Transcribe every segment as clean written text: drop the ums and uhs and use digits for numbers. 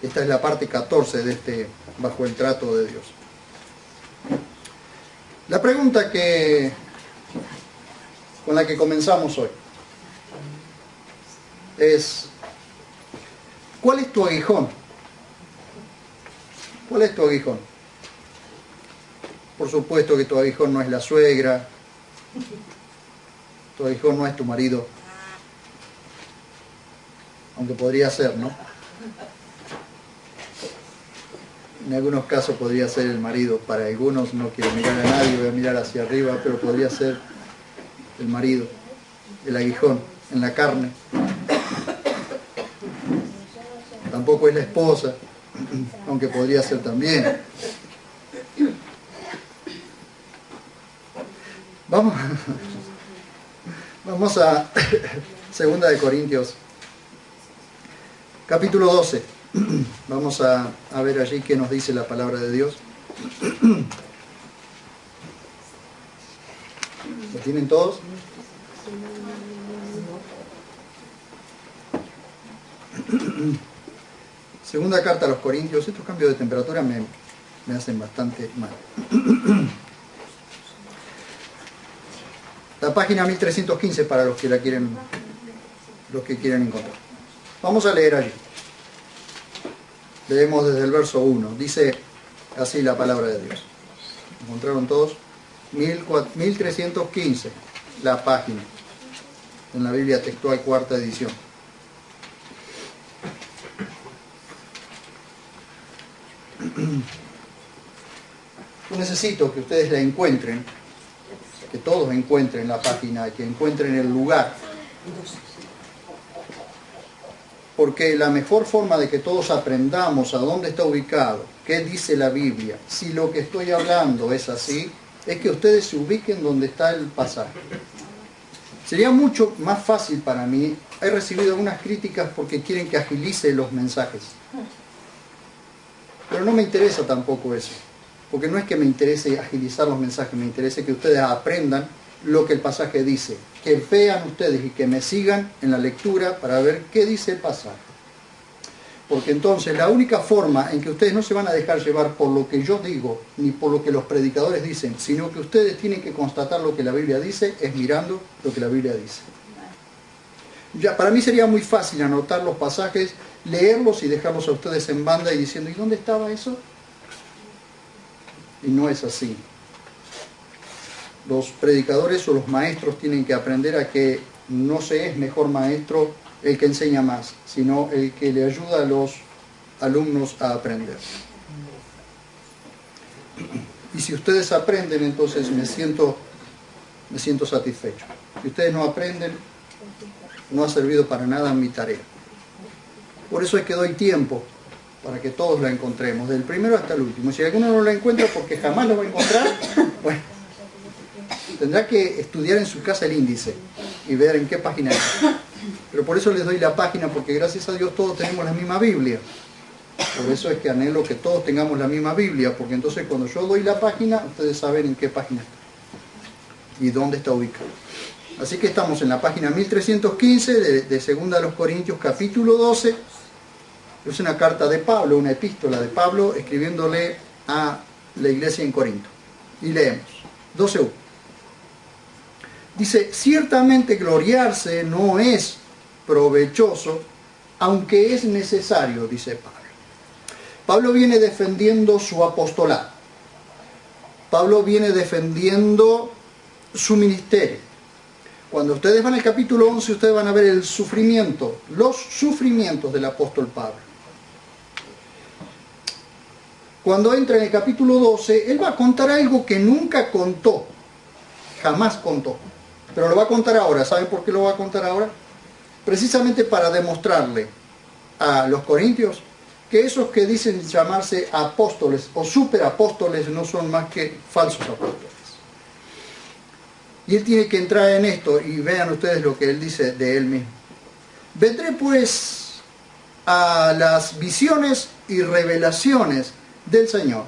Esta es la parte 14 de este bajo el trato de Dios. La pregunta con la que comenzamos hoy es: ¿cuál es tu aguijón? ¿Cuál es tu aguijón? Por supuesto que tu aguijón no es la suegra, tu aguijón no es tu marido, aunque podría ser, ¿no? En algunos casos podría ser el marido, para algunos no quiero mirar a nadie, voy a mirar hacia arriba, pero podría ser el marido, el aguijón en la carne. Tampoco es la esposa, aunque podría ser también. Vamos a 2 Corintios, capítulo 12. Vamos a ver allí qué nos dice la palabra de Dios. ¿Lo tienen todos? Segunda carta a los Corintios. Estos cambios de temperatura me hacen bastante mal. La página 1315 para los que quieren encontrar. Vamos a leer allí. Leemos desde el verso 1. Dice así la palabra de Dios. ¿Encontraron todos? 1315, la página, en la Biblia Textual, cuarta edición. Yo necesito que ustedes la encuentren, que todos encuentren la página, que encuentren el lugar. Porque la mejor forma de que todos aprendamos a dónde está ubicado, qué dice la Biblia, si lo que estoy hablando es así, es que ustedes se ubiquen donde está el pasaje. Sería mucho más fácil para mí. He recibido algunas críticas porque quieren que agilice los mensajes. Pero no me interesa tampoco eso. Porque no es que me interese agilizar los mensajes, me interesa que ustedes aprendan lo que el pasaje dice, que vean ustedes y que me sigan en la lectura para ver qué dice el pasaje. Porque entonces la única forma en que ustedes no se van a dejar llevar por lo que yo digo, ni por lo que los predicadores dicen, sino que ustedes tienen que constatar lo que la Biblia dice, es mirando lo que la Biblia dice. Ya, para mí sería muy fácil anotar los pasajes, leerlos y dejarlos a ustedes en banda y diciendo, ¿y dónde estaba eso? Y no es así. Los predicadores o los maestros tienen que aprender a que no se es mejor maestro el que enseña más, sino el que le ayuda a los alumnos a aprender. Y si ustedes aprenden, entonces me siento satisfecho. Si ustedes no aprenden, no ha servido para nada mi tarea. Por eso es que doy tiempo para que todos la encontremos, del primero hasta el último. Si alguno no la encuentra porque jamás lo va a encontrar, bueno, tendrá que estudiar en su casa el índice y ver en qué página está. Pero por eso les doy la página, porque gracias a Dios todos tenemos la misma Biblia. Por eso es que anhelo que todos tengamos la misma Biblia, porque entonces cuando yo doy la página, ustedes saben en qué página está y dónde está ubicado. Así que estamos en la página 1315 de 2 Corintios capítulo 12. Es una carta de Pablo, una epístola de Pablo escribiéndole a la iglesia en Corinto. Y leemos 12:1. Dice, ciertamente gloriarse no es provechoso, aunque es necesario, dice Pablo. Pablo viene defendiendo su apostolado. Pablo viene defendiendo su ministerio. Cuando ustedes van al capítulo 11, ustedes van a ver el sufrimiento, los sufrimientos del apóstol Pablo. Cuando entra en el capítulo 12, él va a contar algo que nunca contó, jamás contó. Pero lo va a contar ahora. ¿Saben por qué lo va a contar ahora? Precisamente para demostrarle a los corintios que esos que dicen llamarse apóstoles o superapóstoles no son más que falsos apóstoles. Y él tiene que entrar en esto, y vean ustedes lo que él dice de él mismo. Vendré pues a las visiones y revelaciones del Señor.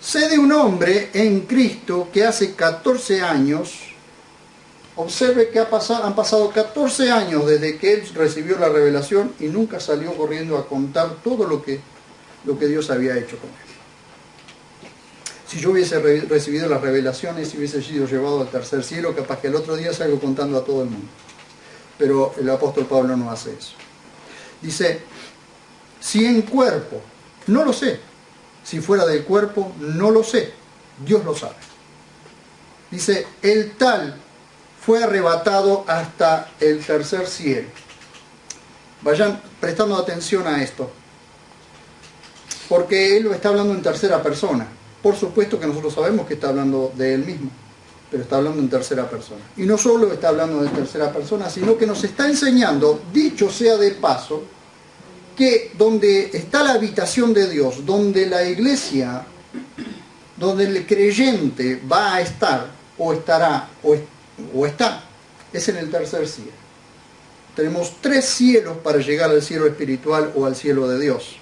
Sé de un hombre en Cristo que hace 14 años Observe que han pasado 14 años desde que él recibió la revelación y nunca salió corriendo a contar todo lo que Dios había hecho con él. Si yo hubiese recibido las revelaciones y hubiese sido llevado al tercer cielo, capaz que el otro día salgo contando a todo el mundo. Pero el apóstol Pablo no hace eso. Dice, si en cuerpo, no lo sé. Si fuera del cuerpo, no lo sé. Dios lo sabe. Dice, el tal fue arrebatado hasta el tercer cielo. Vayan prestando atención a esto. Porque él lo está hablando en tercera persona. Por supuesto que nosotros sabemos que está hablando de él mismo, pero está hablando en tercera persona. Y no solo está hablando de tercera persona, sino que nos está enseñando, dicho sea de paso, que donde está la habitación de Dios, donde la iglesia, donde el creyente va a estar, o estará, o está, es en el tercer cielo. Tenemos 3 cielos para llegar al cielo espiritual o al cielo de Dios.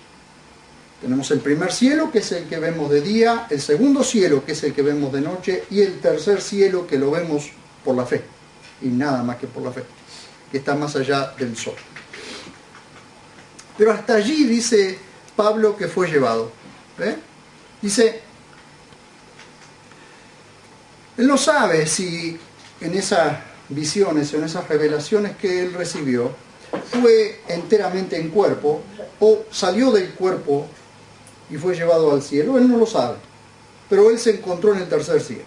Tenemos el primer cielo, que es el que vemos de día, el segundo cielo, que es el que vemos de noche, y el tercer cielo, que lo vemos por la fe, y nada más que por la fe, que está más allá del sol. Pero hasta allí dice Pablo que fue llevado. Dice, él no sabe si en esas visiones, en esas revelaciones que él recibió, fue enteramente en cuerpo, o salió del cuerpo y fue llevado al cielo. Él no lo sabe, pero él se encontró en el tercer cielo.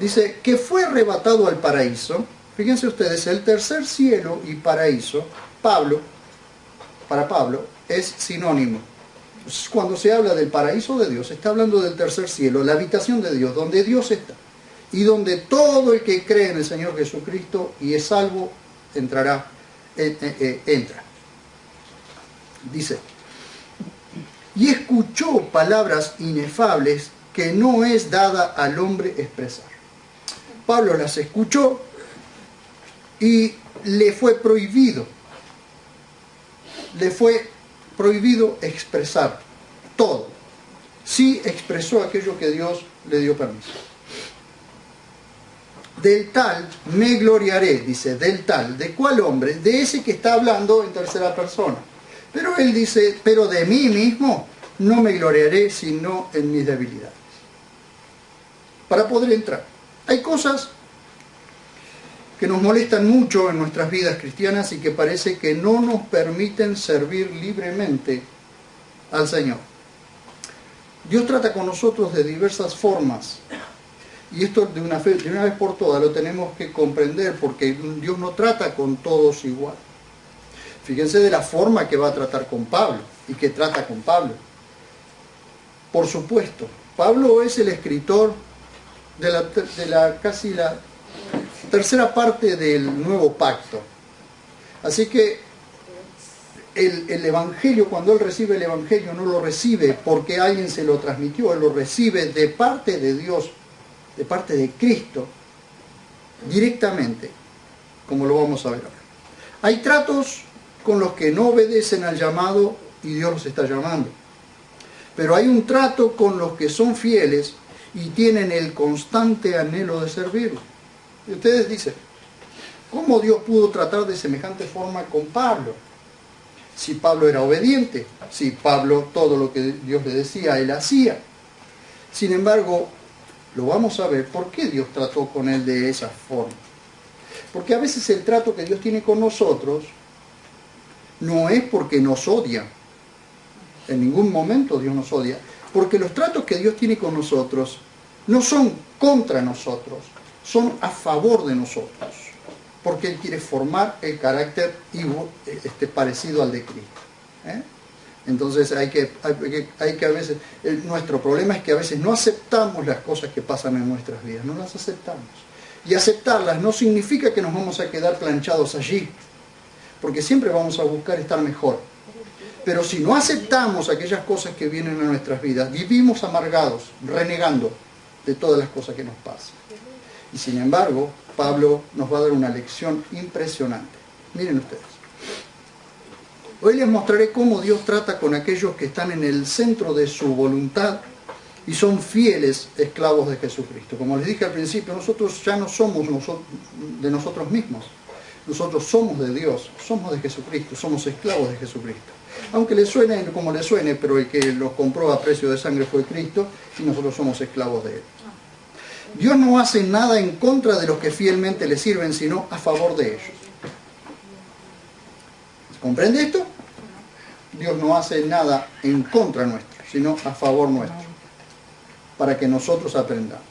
Dice que fue arrebatado al paraíso. Fíjense ustedes, el tercer cielo y paraíso, para Pablo, es sinónimo. Entonces, cuando se habla del paraíso de Dios, está hablando del tercer cielo, la habitación de Dios, donde Dios está, y donde todo el que cree en el Señor Jesucristo y es salvo, entra. Dice, y escuchó palabras inefables que no es dada al hombre expresar. Pablo las escuchó y le fue prohibido expresar todo. Sí expresó aquello que Dios le dio permiso. Del tal me gloriaré, dice, del tal, ¿de cuál hombre? De ese que está hablando en tercera persona. Pero él dice, pero de mí mismo no me gloriaré sino en mis debilidades. Para poder entrar. Hay cosas que nos molestan mucho en nuestras vidas cristianas y que parece que no nos permiten servir libremente al Señor. Dios trata con nosotros de diversas formas. Y esto de una vez por todas lo tenemos que comprender, porque Dios no trata con todos igual. Fíjense de la forma que va a tratar con Pablo y que trata con Pablo. Por supuesto, Pablo es el escritor de casi la tercera parte del Nuevo Pacto. Así que el Evangelio, cuando él recibe el Evangelio, no lo recibe porque alguien se lo transmitió, él lo recibe de parte de Dios, de parte de Cristo, directamente, como lo vamos a ver ahora. Hay tratos con los que no obedecen al llamado y Dios los está llamando. Pero hay un trato con los que son fieles y tienen el constante anhelo de servirlo. Y ustedes dicen, ¿cómo Dios pudo tratar de semejante forma con Pablo? Si Pablo era obediente, si Pablo todo lo que Dios le decía, él hacía. Sin embargo, lo vamos a ver por qué Dios trató con él de esa forma. Porque a veces el trato que Dios tiene con nosotros no es porque nos odia. En ningún momento Dios nos odia. Porque los tratos que Dios tiene con nosotros no son contra nosotros, son a favor de nosotros. Porque Él quiere formar el carácter parecido al de Cristo. Entonces hay que a veces, nuestro problema es que a veces no aceptamos las cosas que pasan en nuestras vidas, no las aceptamos. Y aceptarlas no significa que nos vamos a quedar planchados allí, porque siempre vamos a buscar estar mejor. Pero si no aceptamos aquellas cosas que vienen a nuestras vidas, vivimos amargados, renegando de todas las cosas que nos pasan. Y sin embargo, Pablo nos va a dar una lección impresionante. Miren ustedes. Hoy les mostraré cómo Dios trata con aquellos que están en el centro de su voluntad y son fieles esclavos de Jesucristo. Como les dije al principio, nosotros ya no somos de nosotros mismos. Nosotros somos de Dios, somos de Jesucristo, somos esclavos de Jesucristo. Aunque le suene como le suene, pero el que los compró a precio de sangre fue Cristo y nosotros somos esclavos de Él. Dios no hace nada en contra de los que fielmente le sirven, sino a favor de ellos. ¿Comprende esto? Dios no hace nada en contra nuestro, sino a favor nuestro, para que nosotros aprendamos.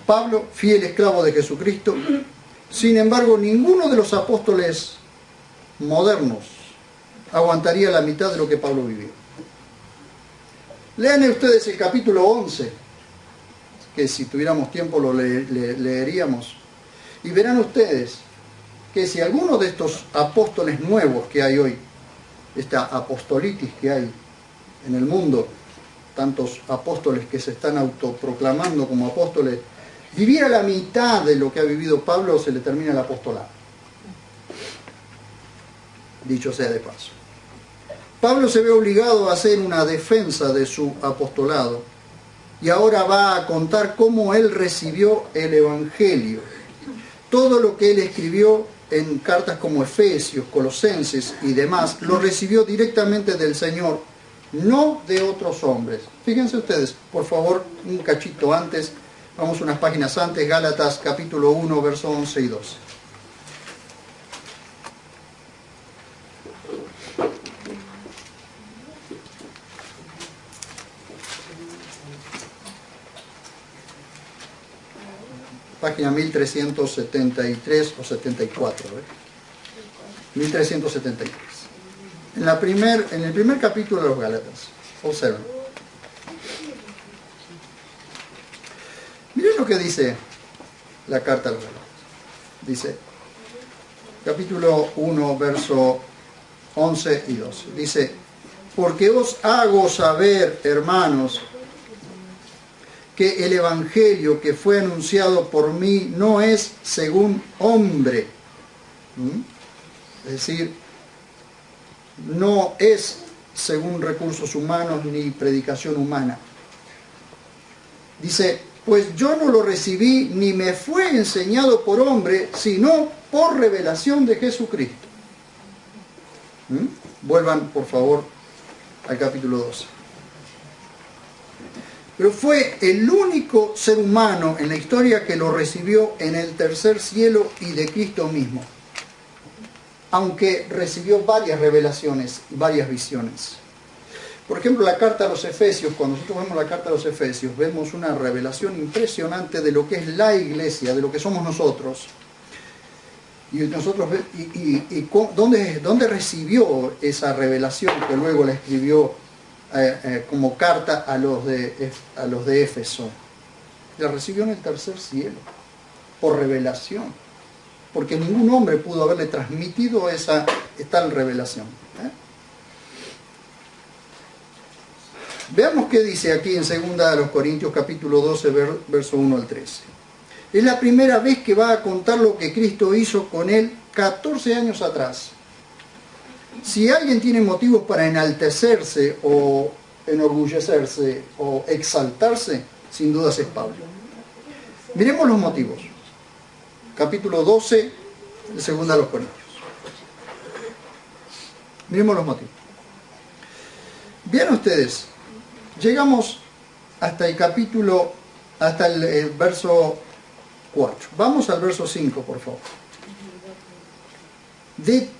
Pablo, fiel esclavo de Jesucristo. Sin embargo, ninguno de los apóstoles modernos aguantaría la mitad de lo que Pablo vivió. Lean ustedes el capítulo 11, que si tuviéramos tiempo lo leeríamos, y verán ustedes que si alguno de estos apóstoles nuevos que hay hoy, esta apostolitis que hay en el mundo, tantos apóstoles que se están autoproclamando como apóstoles, viviera la mitad de lo que ha vivido Pablo, se le termina el apostolado. Dicho sea de paso. Pablo se ve obligado a hacer una defensa de su apostolado y ahora va a contar cómo él recibió el Evangelio. Todo lo que él escribió en cartas como Efesios, Colosenses y demás, lo recibió directamente del Señor, no de otros hombres. Fíjense ustedes, por favor, un cachito antes. Vamos unas páginas antes, Gálatas capítulo 1, versos 11 y 12. Página 1373 o 74. 1373. En el primer capítulo de los Gálatas. Observen. Miren lo que dice la carta a los Gálatas. Dice, capítulo 1, verso 11 y 12. Dice, porque os hago saber, hermanos, que el Evangelio que fue anunciado por mí no es según hombre. Es decir, no es según recursos humanos ni predicación humana. Dice, pues yo no lo recibí ni me fue enseñado por hombre, sino por revelación de Jesucristo. Vuelvan, por favor, al capítulo 12. Pero fue el único ser humano en la historia que lo recibió en el tercer cielo y de Cristo mismo. Aunque recibió varias revelaciones, varias visiones. Por ejemplo, la carta a los Efesios, cuando nosotros vemos la carta a los Efesios, vemos una revelación impresionante de lo que es la iglesia, de lo que somos nosotros. Y nosotros, ¿dónde recibió esa revelación que luego la escribió como carta a los de Éfeso? La recibió en el tercer cielo, por revelación, porque ningún hombre pudo haberle transmitido esa tal revelación. Veamos qué dice aquí en 2 Corintios capítulo 12, verso 1 al 13. Es la primera vez que va a contar lo que Cristo hizo con él 14 años atrás. Si alguien tiene motivos para enaltecerse o enorgullecerse o exaltarse, sin dudas es Pablo. Miremos los motivos. Capítulo 12, de 2 Corintios. Miremos los motivos. Vean ustedes, llegamos hasta el capítulo, hasta el verso 4. Vamos al verso 5, por favor. Del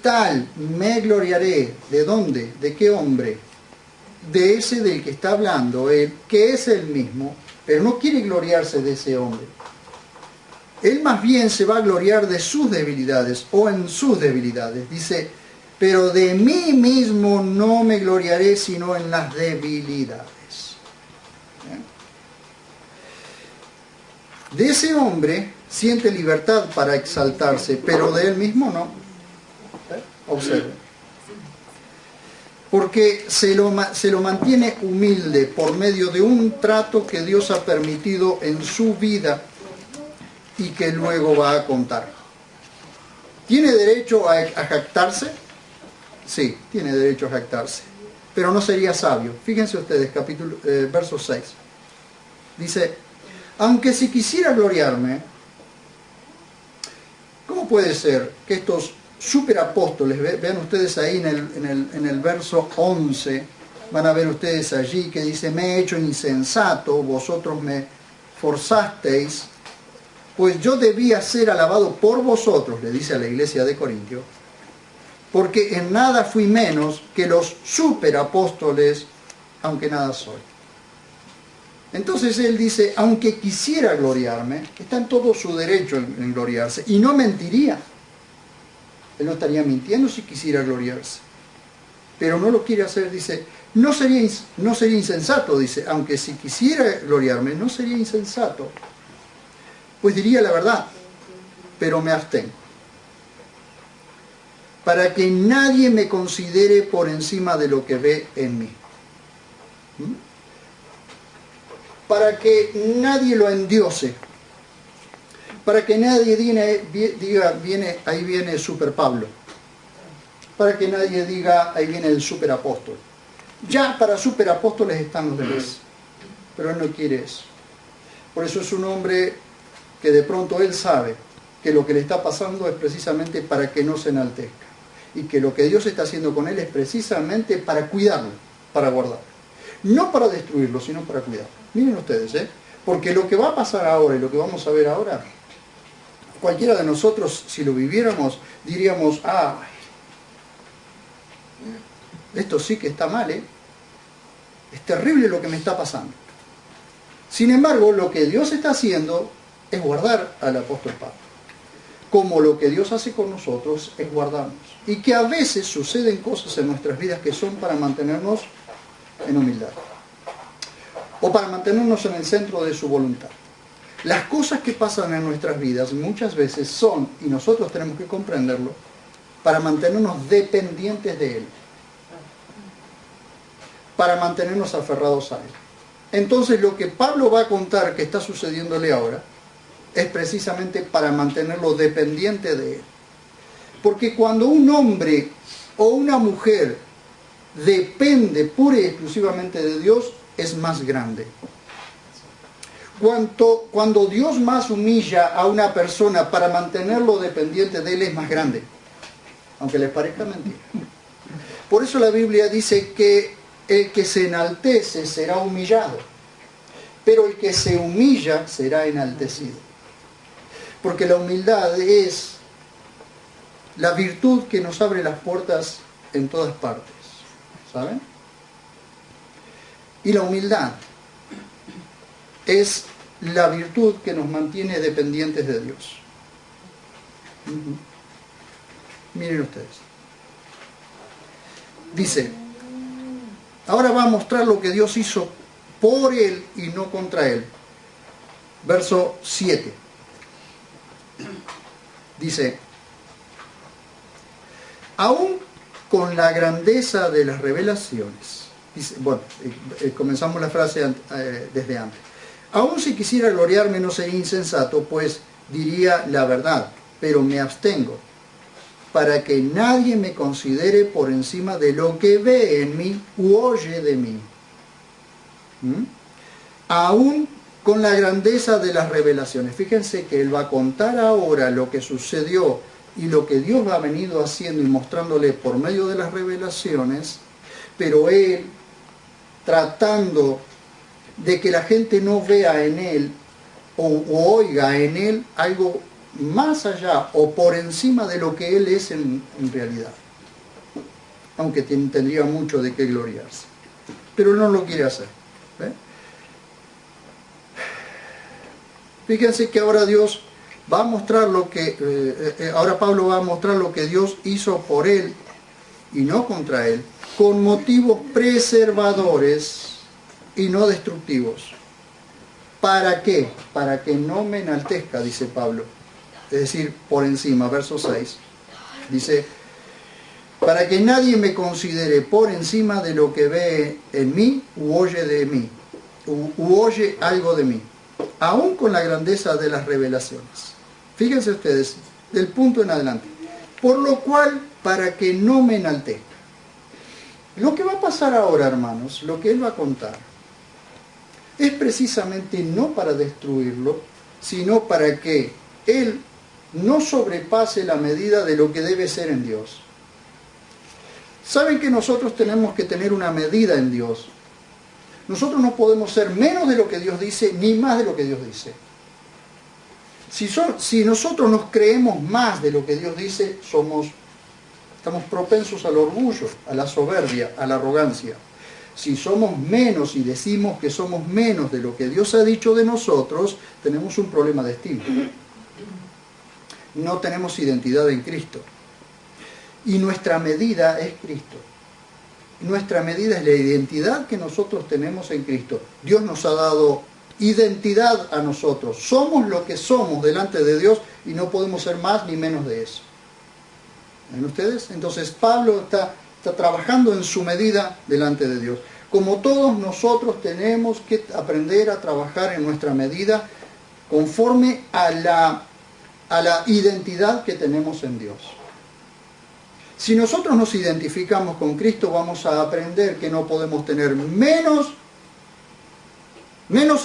tal me gloriaré. ¿De dónde? ¿De qué hombre? De ese del que está hablando él, que es el mismo, pero no quiere gloriarse de ese hombre. Él más bien se va a gloriar de sus debilidades o en sus debilidades. Dice, pero de mí mismo no me gloriaré sino en las debilidades. De ese hombre siente libertad para exaltarse, pero de él mismo no. Observen. Porque se lo mantiene humilde por medio de un trato que Dios ha permitido en su vida y que luego va a contar. ¿Tiene derecho a jactarse? Sí, tiene derecho a jactarse. pero no sería sabio. Fíjense ustedes, verso 6. Dice, aunque si quisiera gloriarme, ¿cómo puede ser que estos superapóstoles, vean ustedes ahí en el verso 11, van a ver ustedes allí que dice, me he hecho insensato, vosotros me forzasteis, pues yo debía ser alabado por vosotros, le dice a la iglesia de Corintio, porque en nada fui menos que los superapóstoles, aunque nada soy. Entonces él dice, aunque quisiera gloriarme, está en todo su derecho en gloriarse, y no mentiría. Él no estaría mintiendo si quisiera gloriarse. Pero no lo quiere hacer, dice, no sería insensato, dice, aunque si quisiera gloriarme, no sería insensato. Pues diría la verdad, pero me abstengo. Para que nadie me considere por encima de lo que ve en mí. Para que nadie lo endiose. Para que nadie diga, ahí viene Super Pablo. Para que nadie diga, ahí viene el superapóstol. Ya para superapóstoles están los demás. Pero él no quiere eso. Por eso es un hombre que de pronto él sabe que lo que le está pasando es precisamente para que no se enaltezca. Y que lo que Dios está haciendo con él es precisamente para cuidarlo, para guardarlo. No para destruirlo, sino para cuidarlo. Miren ustedes, porque lo que va a pasar ahora y lo que vamos a ver ahora, cualquiera de nosotros, si lo viviéramos, diríamos, esto sí que está mal, es terrible lo que me está pasando. Sin embargo, lo que Dios está haciendo es guardar al apóstol Pablo. Como lo que Dios hace con nosotros es guardarnos. Y que a veces suceden cosas en nuestras vidas que son para mantenernos en humildad. O para mantenernos en el centro de su voluntad. Las cosas que pasan en nuestras vidas muchas veces son, y nosotros tenemos que comprenderlo, para mantenernos dependientes de Él. Para mantenernos aferrados a Él. Entonces lo que Pablo va a contar que está sucediéndole ahora es precisamente para mantenerlo dependiente de Él. Porque cuando un hombre o una mujer depende pura y exclusivamente de Dios, es más grande. Cuando Dios más humilla a una persona para mantenerlo dependiente de Él, es más grande. Aunque les parezca mentira. Por eso la Biblia dice que el que se enaltece será humillado, pero el que se humilla será enaltecido. Porque la humildad es la virtud que nos abre las puertas en todas partes. ¿Saben? Y la humildad es la virtud que nos mantiene dependientes de Dios. Miren ustedes. Dice, ahora va a mostrar lo que Dios hizo por Él y no contra Él. Verso 7. Dice, aún con la grandeza de las revelaciones. Dice, bueno, comenzamos la frase desde antes. Aún si quisiera gloriarme no sería insensato, pues diría la verdad, pero me abstengo, para que nadie me considere por encima de lo que ve en mí u oye de mí. Aún con la grandeza de las revelaciones. Fíjense que él va a contar ahora lo que sucedió y lo que Dios ha venido haciendo y mostrándole por medio de las revelaciones, pero él tratando de que la gente no vea en él o oiga en él algo más allá o por encima de lo que él es en realidad. Aunque tendría mucho de qué gloriarse. Pero no lo quiere hacer. Fíjense que ahora Dios va a mostrar ahora Pablo va a mostrar lo que Dios hizo por él y no contra él, con motivos preservadores y no destructivos. ¿Para qué? Para que no me enaltezca, dice Pablo. Es decir, por encima, verso 6. Dice, para que nadie me considere por encima de lo que ve en mí u oye de mí, u oye algo de mí, aún con la grandeza de las revelaciones. Fíjense ustedes, del punto en adelante. Por lo cual, para que no me enaltezca. Lo que va a pasar ahora, hermanos, lo que él va a contar, es precisamente no para destruirlo, sino para que él no sobrepase la medida de lo que debe ser en Dios. Saben que nosotros tenemos que tener una medida en Dios. Nosotros no podemos ser menos de lo que Dios dice, ni más de lo que Dios dice. Si nosotros nos creemos más de lo que Dios dice, estamos propensos al orgullo, a la soberbia, a la arrogancia. Si somos menos y decimos que somos menos de lo que Dios ha dicho de nosotros, tenemos un problema de estima. No tenemos identidad en Cristo. Y nuestra medida es Cristo. Nuestra medida es la identidad que nosotros tenemos en Cristo. Dios nos ha dado identidad a nosotros. Somos lo que somos delante de Dios y no podemos ser más ni menos de eso. ¿Ven ustedes? Entonces Pablo está trabajando en su medida delante de Dios. Como todos nosotros tenemos que aprender a trabajar en nuestra medida conforme a la identidad que tenemos en Dios. Si nosotros nos identificamos con Cristo, vamos a aprender que no podemos tener menos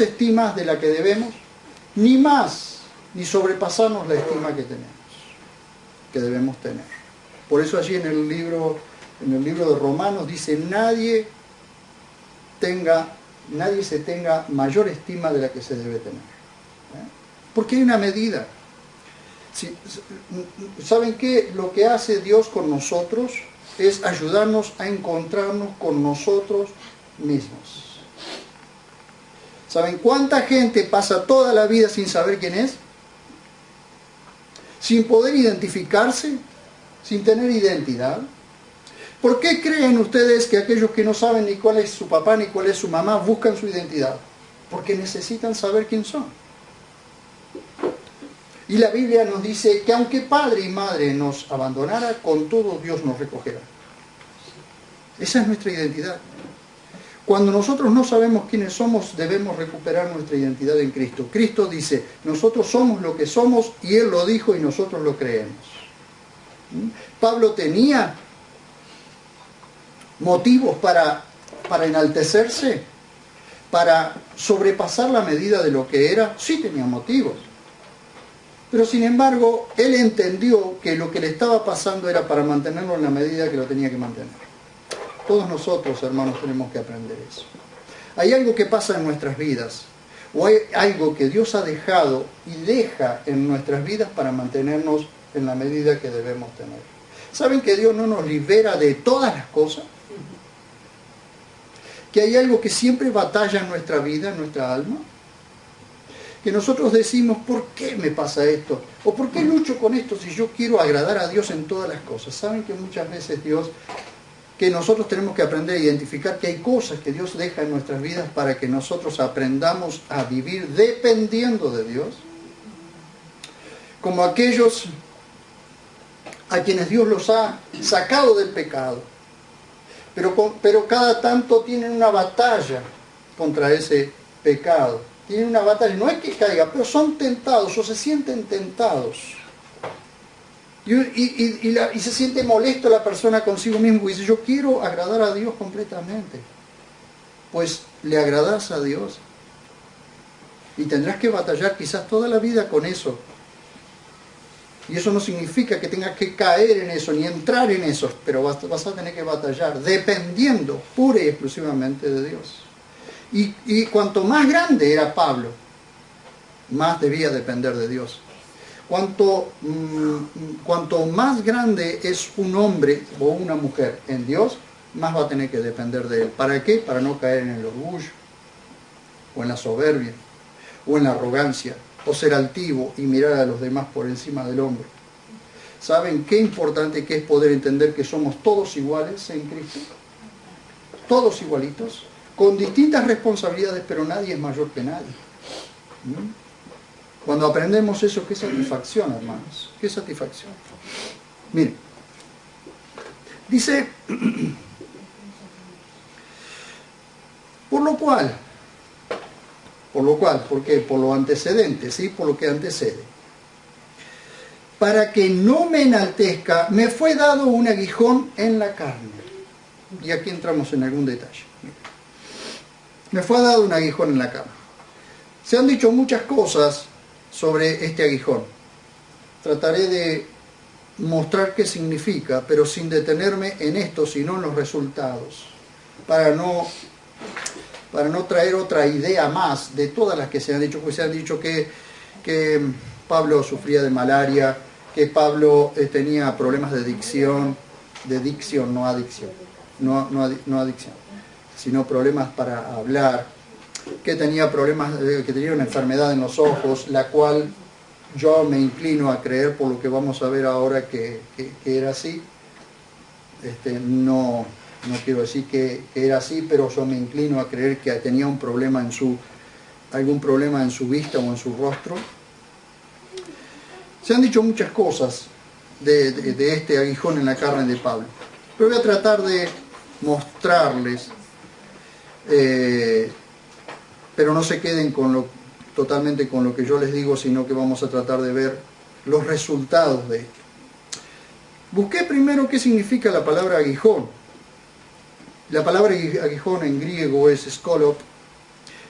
estimas de la que debemos, ni más, ni sobrepasarnos la estima que debemos tener. Por eso allí en el libro de Romanos dice, nadie se tenga mayor estima de la que se debe tener. Porque hay una medida. ¿Saben qué? Lo que hace Dios con nosotros es ayudarnos a encontrarnos con nosotros mismos. ¿Saben cuánta gente pasa toda la vida sin saber quién es? Sin poder identificarse, sin tener identidad. ¿Por qué creen ustedes que aquellos que no saben ni cuál es su papá ni cuál es su mamá buscan su identidad? Porque necesitan saber quién son. Y la Biblia nos dice que aunque padre y madre nos abandonara, con todo Dios nos recogerá. Esa es nuestra identidad. Cuando nosotros no sabemos quiénes somos, debemos recuperar nuestra identidad en Cristo. Cristo dice, nosotros somos lo que somos, y Él lo dijo y nosotros lo creemos. Pablo tenía motivos para enaltecerse, para sobrepasar la medida de lo que era. Sí tenía motivos. Pero sin embargo, él entendió que lo que le estaba pasando era para mantenerlo en la medida que lo tenía que mantener. Todos nosotros, hermanos, tenemos que aprender eso. Hay algo que pasa en nuestras vidas, o hay algo que Dios ha dejado y deja en nuestras vidas para mantenernos en la medida que debemos tener. ¿Saben que Dios no nos libera de todas las cosas? Que hay algo que siempre batalla en nuestra vida, en nuestra alma. Que nosotros decimos, ¿por qué me pasa esto? ¿O por qué lucho con esto si yo quiero agradar a Dios en todas las cosas? ¿Saben que muchas veces que nosotros tenemos que aprender a identificar que hay cosas que Dios deja en nuestras vidas para que nosotros aprendamos a vivir dependiendo de Dios? Como aquellos a quienes Dios los ha sacado del pecado. Pero cada tanto tienen una batalla contra ese pecado. Tienen una batalla, no es que caiga, pero son tentados o se sienten tentados. Y se siente molesto la persona consigo mismo y dice, yo quiero agradar a Dios completamente. Pues le agradas a Dios. Y tendrás que batallar quizás toda la vida con eso. Y eso no significa que tengas que caer en eso, ni entrar en eso, pero vas a tener que batallar, dependiendo pura y exclusivamente de Dios. Y cuanto más grande era Pablo, más debía depender de Dios. Cuanto más grande es un hombre o una mujer en Dios, más va a tener que depender de Él. ¿Para qué? Para no caer en el orgullo, o en la soberbia, o en la arrogancia, o ser altivo y mirar a los demás por encima del hombro. ¿Saben qué importante que es poder entender que somos todos iguales en Cristo? Todos igualitos, con distintas responsabilidades, pero nadie es mayor que nadie. Cuando aprendemos eso, qué satisfacción, hermanos, qué satisfacción. Miren, dice, por lo cual, ¿por qué? Por lo antecedente, ¿sí? Por lo que antecede. Para que no me enaltezca, me fue dado un aguijón en la carne. Y aquí entramos en algún detalle. Me fue dado un aguijón en la carne. Se han dicho muchas cosas sobre este aguijón. Trataré de mostrar qué significa, pero sin detenerme en esto, sino en los resultados, para no traer otra idea más de todas las que se han dicho, porque se han dicho que Pablo sufría de malaria, que Pablo tenía problemas de dicción, no adicción, no adicción, sino problemas para hablar, que tenía problemas, que tenía una enfermedad en los ojos, la cual yo me inclino a creer, por lo que vamos a ver ahora, que era así. No quiero decir que era así, pero yo me inclino a creer que tenía un problema algún problema en su vista o en su rostro. Se han dicho muchas cosas de este aguijón en la carne de Pablo, pero voy a tratar de mostrarles, pero no se queden totalmente con lo que yo les digo, sino que vamos a tratar de ver los resultados de esto. Busqué primero qué significa la palabra aguijón. La palabra aguijón en griego es skolop,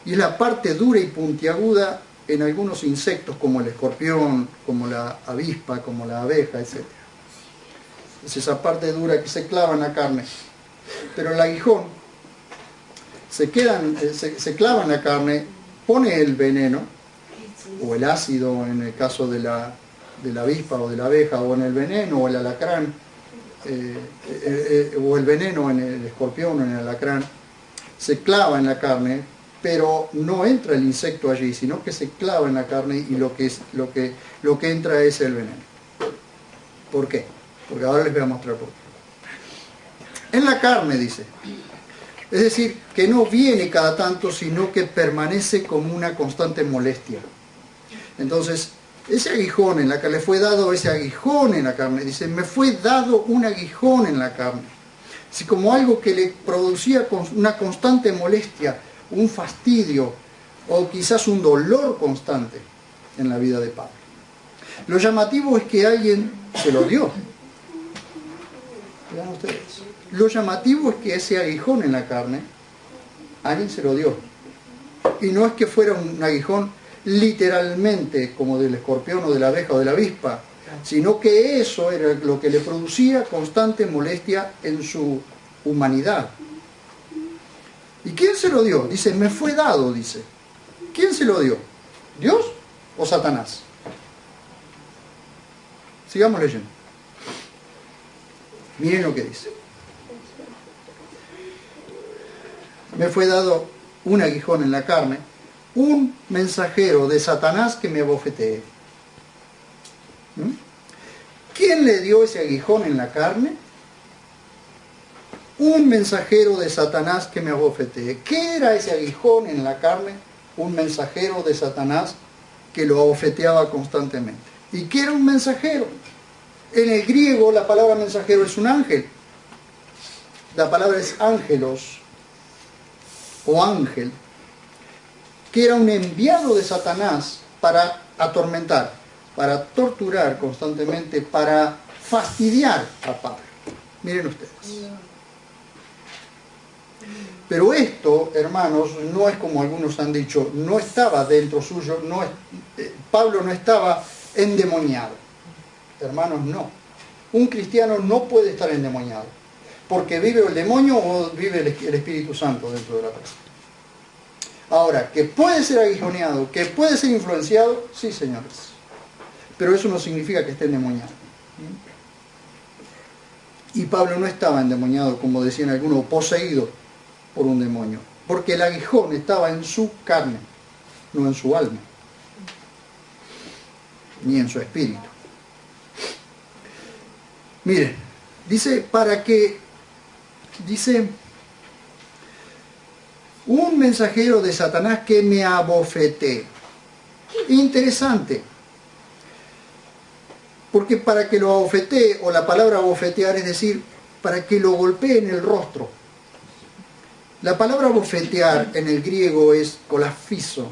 y es la parte dura y puntiaguda en algunos insectos como el escorpión, como la avispa, como la abeja, etc. Es esa parte dura que se clava en la carne. Pero el aguijón se clava en la carne, pone el veneno, o el ácido en el caso de la avispa o de la abeja, o en el veneno o el alacrán, o el veneno en el escorpión o en el alacrán, se clava en la carne, pero no entra el insecto allí, sino que se clava en la carne y lo que entra es el veneno. ¿Por qué? Porque ahora les voy a mostrar por qué. En la carne, dice. Es decir, que no viene cada tanto, sino que permanece como una constante molestia. Entonces, ese aguijón en la que le fue dado ese aguijón en la carne, dice, me fue dado un aguijón en la carne. Así como algo que le producía una constante molestia, un fastidio o quizás un dolor constante en la vida de Pablo. Lo llamativo es que alguien se lo dio. Vean ustedes. Lo llamativo es que ese aguijón en la carne, alguien se lo dio. Y no es que fuera un aguijón literalmente como del escorpión o de la abeja o de la avispa, sino que eso era lo que le producía constante molestia en su humanidad. ¿Y quién se lo dio? Dice, me fue dado, dice. ¿Quién se lo dio? ¿Dios o Satanás? Sigamos leyendo. Miren lo que dice. Me fue dado un aguijón en la carne, un mensajero de Satanás que me abofetee. ¿Quién le dio ese aguijón en la carne? Un mensajero de Satanás que me abofetee. ¿Qué era ese aguijón en la carne? Un mensajero de Satanás que lo abofeteaba constantemente. ¿Y qué era un mensajero? En el griego la palabra mensajero es un ángel. La palabra es ángelos o ángel, que era un enviado de Satanás para atormentar, para torturar constantemente, para fastidiar a Pablo. Miren ustedes. Pero esto, hermanos, no es como algunos han dicho, no estaba dentro suyo, Pablo no estaba endemoniado. Hermanos, no. Un cristiano no puede estar endemoniado, porque vive el demonio o vive el Espíritu Santo dentro de la persona. Ahora, que puede ser aguijoneado, que puede ser influenciado, sí, señores. Pero eso no significa que esté endemoniado. Y Pablo no estaba endemoniado, como decían algunos, poseído por un demonio, porque el aguijón estaba en su carne, no en su alma, ni en su espíritu. Miren, dice, un mensajero de Satanás que me abofetee. Interesante, porque para que lo abofetee, o la palabra abofetear es decir, para que lo golpee en el rostro. La palabra bofetear en el griego es colafiso,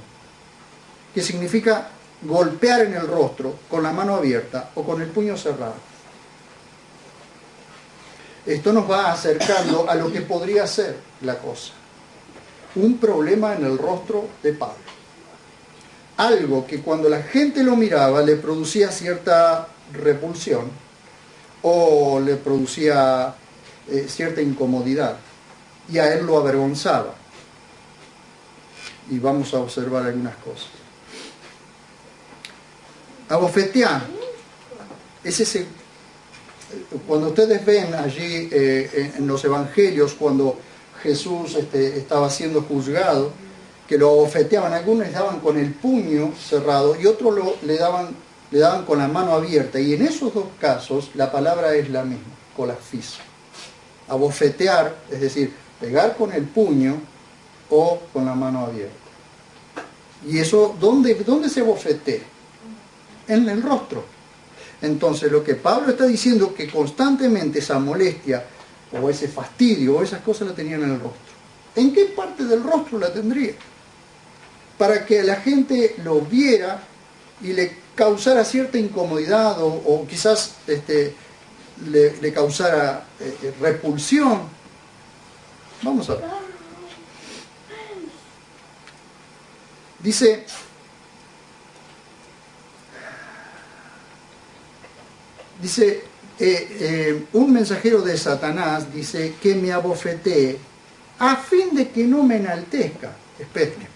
que significa golpear en el rostro con la mano abierta o con el puño cerrado. esto nos va acercando a lo que podría ser la cosa. Un problema en el rostro de Pablo. Algo que cuando la gente lo miraba le producía cierta repulsión o le producía cierta incomodidad y a él lo avergonzaba. Y vamos a observar algunas cosas. Abofetear es ese. Cuando ustedes ven allí en los evangelios, cuando Jesús estaba siendo juzgado, que lo abofeteaban, algunos les daban con el puño cerrado y otros le daban con la mano abierta. Y en esos dos casos la palabra es la misma, colafis. Abofetear, es decir, pegar con el puño o con la mano abierta. ¿Y eso dónde se abofetea? En el rostro. Entonces lo que Pablo está diciendo, que constantemente esa molestia o ese fastidio o esas cosas la tenían en el rostro. ¿En qué parte del rostro la tendría? Para que la gente lo viera y le causara cierta incomodidad o quizás le causara repulsión. Vamos a ver. Dice, un mensajero de Satanás dice que me abofetee a fin de que no me enaltezca. Esperen.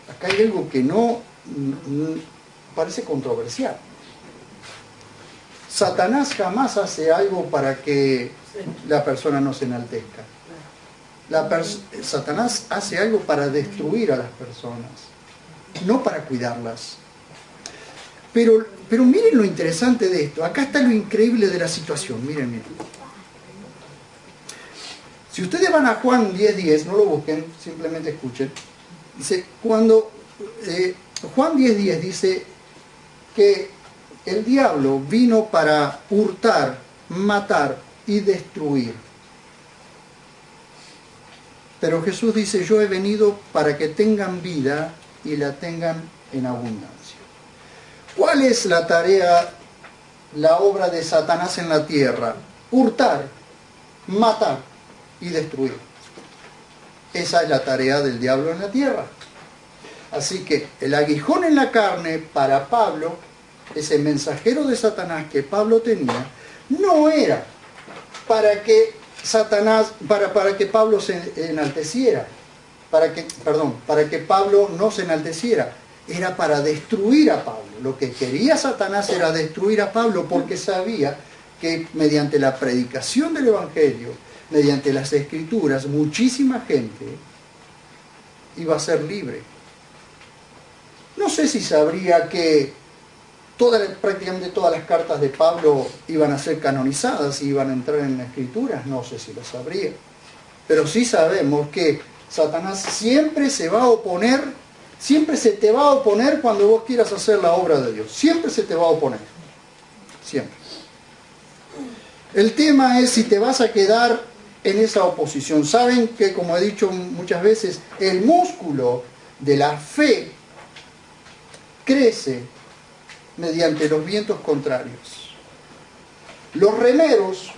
Acá hay algo que no parece controversial. Satanás jamás hace algo para que la persona no se enaltezca. Satanás hace algo para destruir a las personas, no para cuidarlas. Pero miren lo interesante de esto. Acá está lo increíble de la situación. Miren. Si ustedes van a Juan 10:10, no lo busquen, simplemente escuchen. Dice, cuando Juan 10:10 dice que el diablo vino para hurtar, matar y destruir. Pero Jesús dice, yo he venido para que tengan vida y la tengan en abundancia. ¿Cuál es la tarea, la obra de Satanás en la tierra? Hurtar, matar y destruir. Esa es la tarea del diablo en la tierra. Así que el aguijón en la carne para Pablo, ese mensajero de Satanás que Pablo tenía, no era para que Satanás, para que Pablo se enalteciera, para que Pablo no se enalteciera. Era para destruir a Pablo. Lo que quería Satanás era destruir a Pablo porque sabía que mediante la predicación del Evangelio, mediante las Escrituras, muchísima gente iba a ser libre. No sé si sabría que prácticamente todas las cartas de Pablo iban a ser canonizadas y iban a entrar en las Escrituras, no sé si lo sabría. Pero sí sabemos que Satanás siempre se va a oponer. Siempre se te va a oponer cuando vos quieras hacer la obra de Dios. Siempre se te va a oponer. Siempre. El tema es si te vas a quedar en esa oposición. Saben que, como he dicho muchas veces, el músculo de la fe crece mediante los vientos contrarios. Los remeros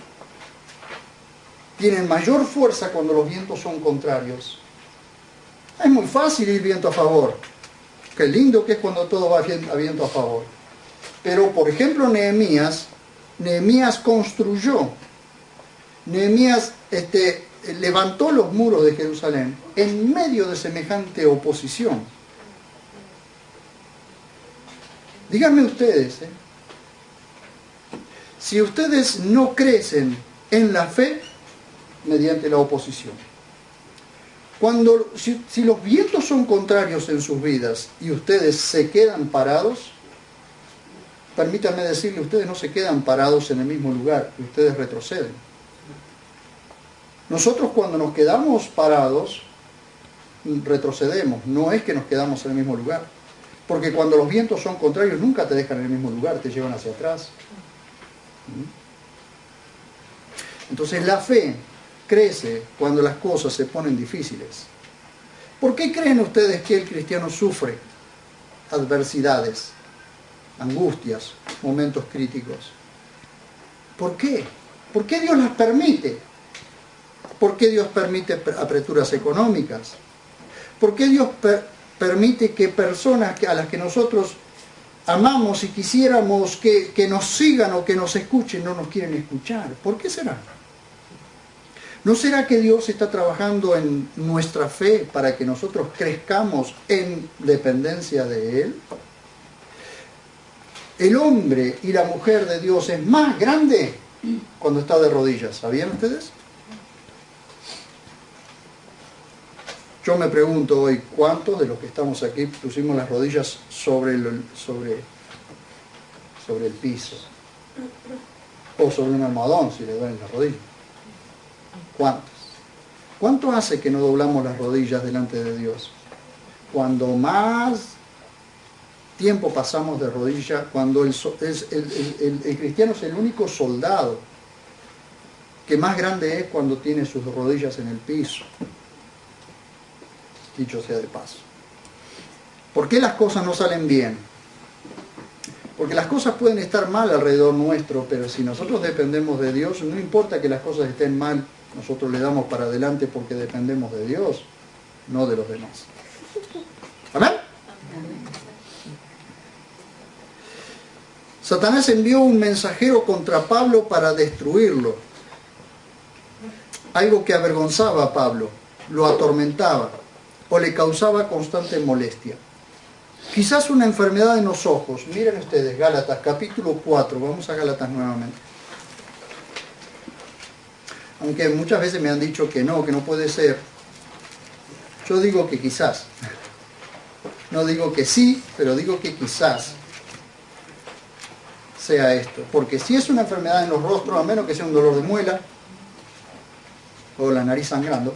tienen mayor fuerza cuando los vientos son contrarios. Es muy fácil ir viento a favor. Qué lindo que es cuando todo va a viento a favor. Pero, por ejemplo, Nehemías construyó. Nehemías levantó los muros de Jerusalén en medio de semejante oposición. Díganme ustedes, si ustedes no crecen en la fe mediante la oposición. Si los vientos son contrarios en sus vidas y ustedes se quedan parados, permítanme decirle, ustedes no se quedan parados en el mismo lugar, ustedes retroceden. Nosotros cuando nos quedamos parados, retrocedemos, no es que nos quedamos en el mismo lugar. Porque cuando los vientos son contrarios nunca te dejan en el mismo lugar, te llevan hacia atrás. Entonces la fe crece cuando las cosas se ponen difíciles. ¿Por qué creen ustedes que el cristiano sufre adversidades, angustias, momentos críticos? ¿Por qué? ¿Por qué Dios las permite? ¿Por qué Dios permite apreturas económicas? ¿Por qué Dios permite que personas a las que nosotros amamos y quisiéramos que nos sigan o que nos escuchen no nos quieren escuchar? ¿Por qué será? ¿No será que Dios está trabajando en nuestra fe para que nosotros crezcamos en dependencia de Él? El hombre y la mujer de Dios es más grande cuando está de rodillas. ¿Sabían ustedes? Yo me pregunto hoy, ¿cuántos de los que estamos aquí pusimos las rodillas sobre el piso? O sobre un almohadón, si le duelen las rodillas. ¿Cuántos? ¿Cuánto hace que no doblamos las rodillas delante de Dios? Cuando más tiempo pasamos de rodillas, cuando el cristiano es el único soldado que más grande es cuando tiene sus rodillas en el piso. Dicho sea de paso. ¿Por qué las cosas no salen bien? Porque las cosas pueden estar mal alrededor nuestro, pero si nosotros dependemos de Dios, no importa que las cosas estén mal, nosotros le damos para adelante porque dependemos de Dios, no de los demás. ¿Amén? Satanás envió un mensajero contra Pablo para destruirlo. Algo que avergonzaba a Pablo, lo atormentaba o le causaba constante molestia. Quizás una enfermedad en los ojos. Miren ustedes, Gálatas capítulo 4. Vamos a Gálatas nuevamente. Aunque muchas veces me han dicho que no puede ser. Yo digo que quizás. No digo que sí, pero digo que quizás sea esto. Porque si es una enfermedad en los rostros, a menos que sea un dolor de muela o la nariz sangrando,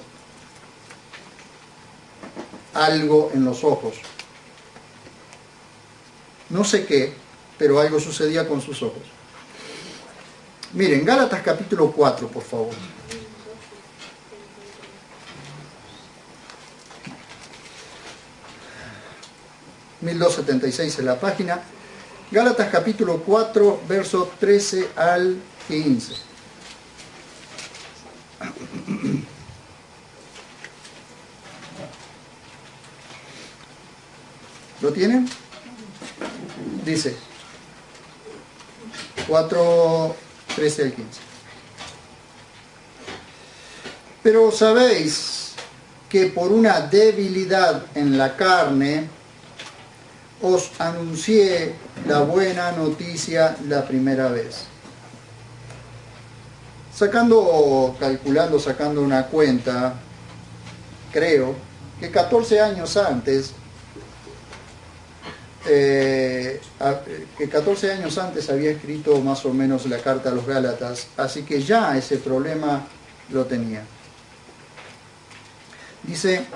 algo en los ojos. No sé qué, pero algo sucedía con sus ojos. Miren, Gálatas capítulo 4, por favor. (1276) es la página. Gálatas capítulo 4, verso 13 al 15. ¿Lo tienen? Dice 4, 13 al 15. Pero sabéis que por una debilidad en la carne os anuncié la buena noticia la primera vez. Sacando una cuenta, creo que 14 años antes había escrito más o menos la carta a los Gálatas, así que ya ese problema lo tenía. Dice,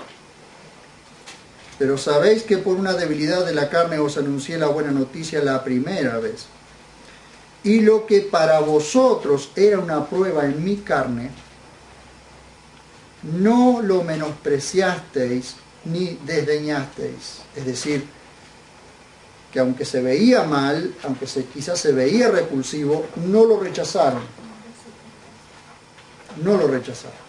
pero sabéis que por una debilidad de la carne os anuncié la buena noticia la primera vez. Y lo que para vosotros era una prueba en mi carne, no lo menospreciasteis ni desdeñasteis. Es decir, que aunque se veía mal, quizás se veía repulsivo, no lo rechazaron. No lo rechazaron.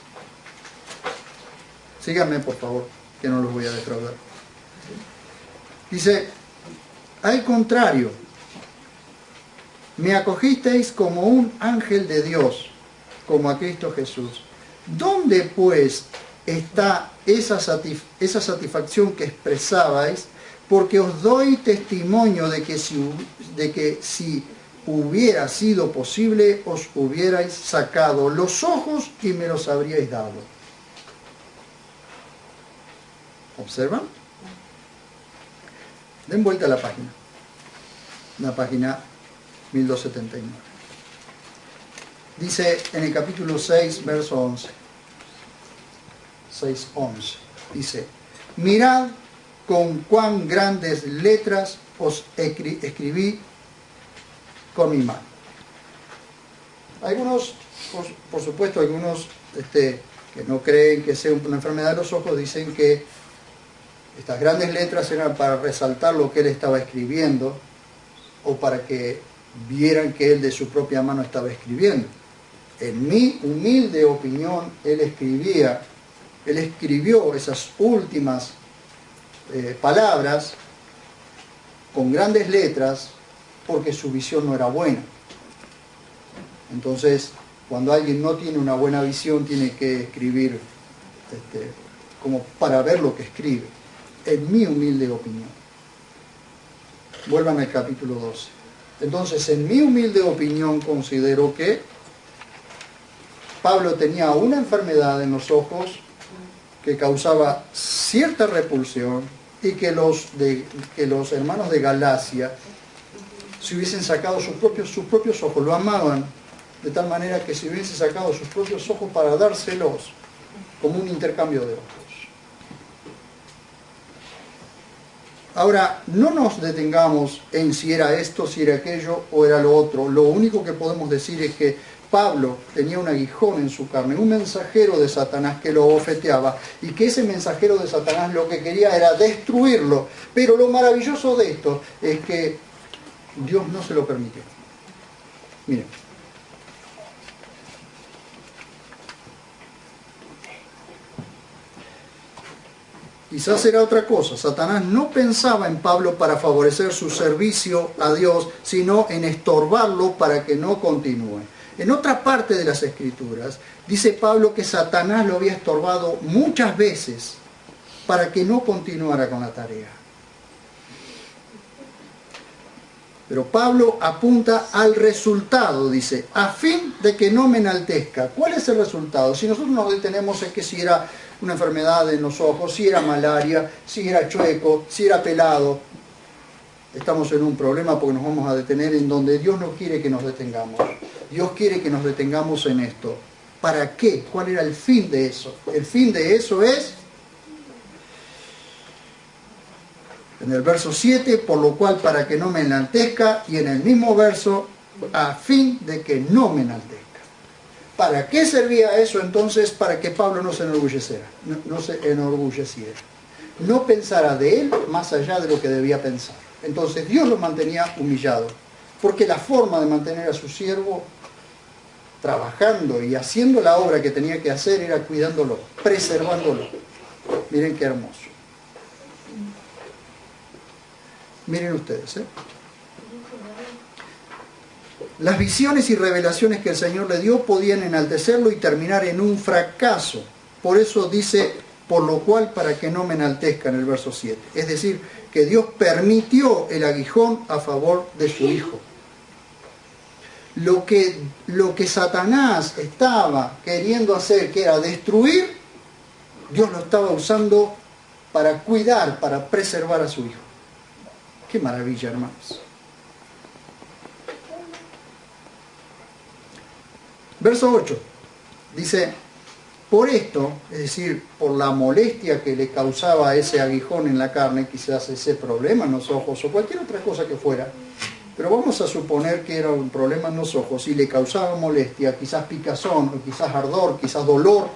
Síganme, por favor, que no los voy a defraudar. Dice, al contrario, me acogisteis como un ángel de Dios, como a Cristo Jesús. ¿Dónde, pues, está esa satisfacción que expresabais? Porque os doy testimonio de que si hubiera sido posible, os hubierais sacado los ojos y me los habríais dado. ¿Observan? Den vuelta a la página 1279. Dice en el capítulo 6, verso 11. 6:11. Dice, mirad con cuán grandes letras os escribí con mi mano. Algunos, por supuesto, algunos que no creen que sea una enfermedad de los ojos, dicen que estas grandes letras eran para resaltar lo que él estaba escribiendo o para que vieran que él de su propia mano estaba escribiendo. En mi humilde opinión, él escribió esas últimas palabras con grandes letras porque su visión no era buena. Entonces, cuando alguien no tiene una buena visión, tiene que escribir como para ver lo que escribe. En mi humilde opinión. Vuelvan al capítulo 12. Entonces, en mi humilde opinión, considero que Pablo tenía una enfermedad en los ojos que causaba cierta repulsión y que los hermanos de Galacia se hubiesen sacado sus propios ojos, lo amaban de tal manera que se hubiesen sacado sus propios ojos para dárselos como un intercambio de ojos. Ahora, no nos detengamos en si era esto, si era aquello o era lo otro. Lo único que podemos decir es que Pablo tenía un aguijón en su carne, un mensajero de Satanás que lo bofeteaba y que ese mensajero de Satanás lo que quería era destruirlo. Pero lo maravilloso de esto es que Dios no se lo permitió. Miren. Quizás era otra cosa. Satanás no pensaba en Pablo para favorecer su servicio a Dios, sino en estorbarlo para que no continúe. En otra parte de las Escrituras, dice Pablo que Satanás lo había estorbado muchas veces para que no continuara con la tarea. Pero Pablo apunta al resultado, dice, a fin de que no me enaltezca. ¿Cuál es el resultado? Si nosotros nos detenemos en que si era una enfermedad en los ojos, si era malaria, si era chueco, si era pelado, estamos en un problema porque nos vamos a detener en donde Dios no quiere que nos detengamos. Dios quiere que nos detengamos en esto. ¿Para qué? ¿Cuál era el fin de eso? El fin de eso es, en el verso 7, por lo cual para que no me enaltezca, y en el mismo verso, a fin de que no me enaltezca. ¿Para qué servía eso entonces? Para que Pablo no se enorgulleciera, no pensara de él más allá de lo que debía pensar. Entonces Dios lo mantenía humillado, porque la forma de mantener a su siervo trabajando y haciendo la obra que tenía que hacer era cuidándolo, preservándolo. Miren qué hermoso. Miren ustedes, Las visiones y revelaciones que el Señor le dio podían enaltecerlo y terminar en un fracaso. Por eso dice, por lo cual para que no me enaltezca en el verso 7. Es decir, que Dios permitió el aguijón a favor de su Hijo. Lo que Satanás estaba queriendo hacer, que era destruir, Dios lo estaba usando para cuidar, para preservar a su Hijo. ¡Qué maravilla, hermanos! Verso 8 dice, por esto, es decir, por la molestia que le causaba ese aguijón en la carne, quizás ese problema en los ojos o cualquier otra cosa que fuera, pero vamos a suponer que era un problema en los ojos y le causaba molestia, quizás picazón, o quizás ardor, quizás dolor.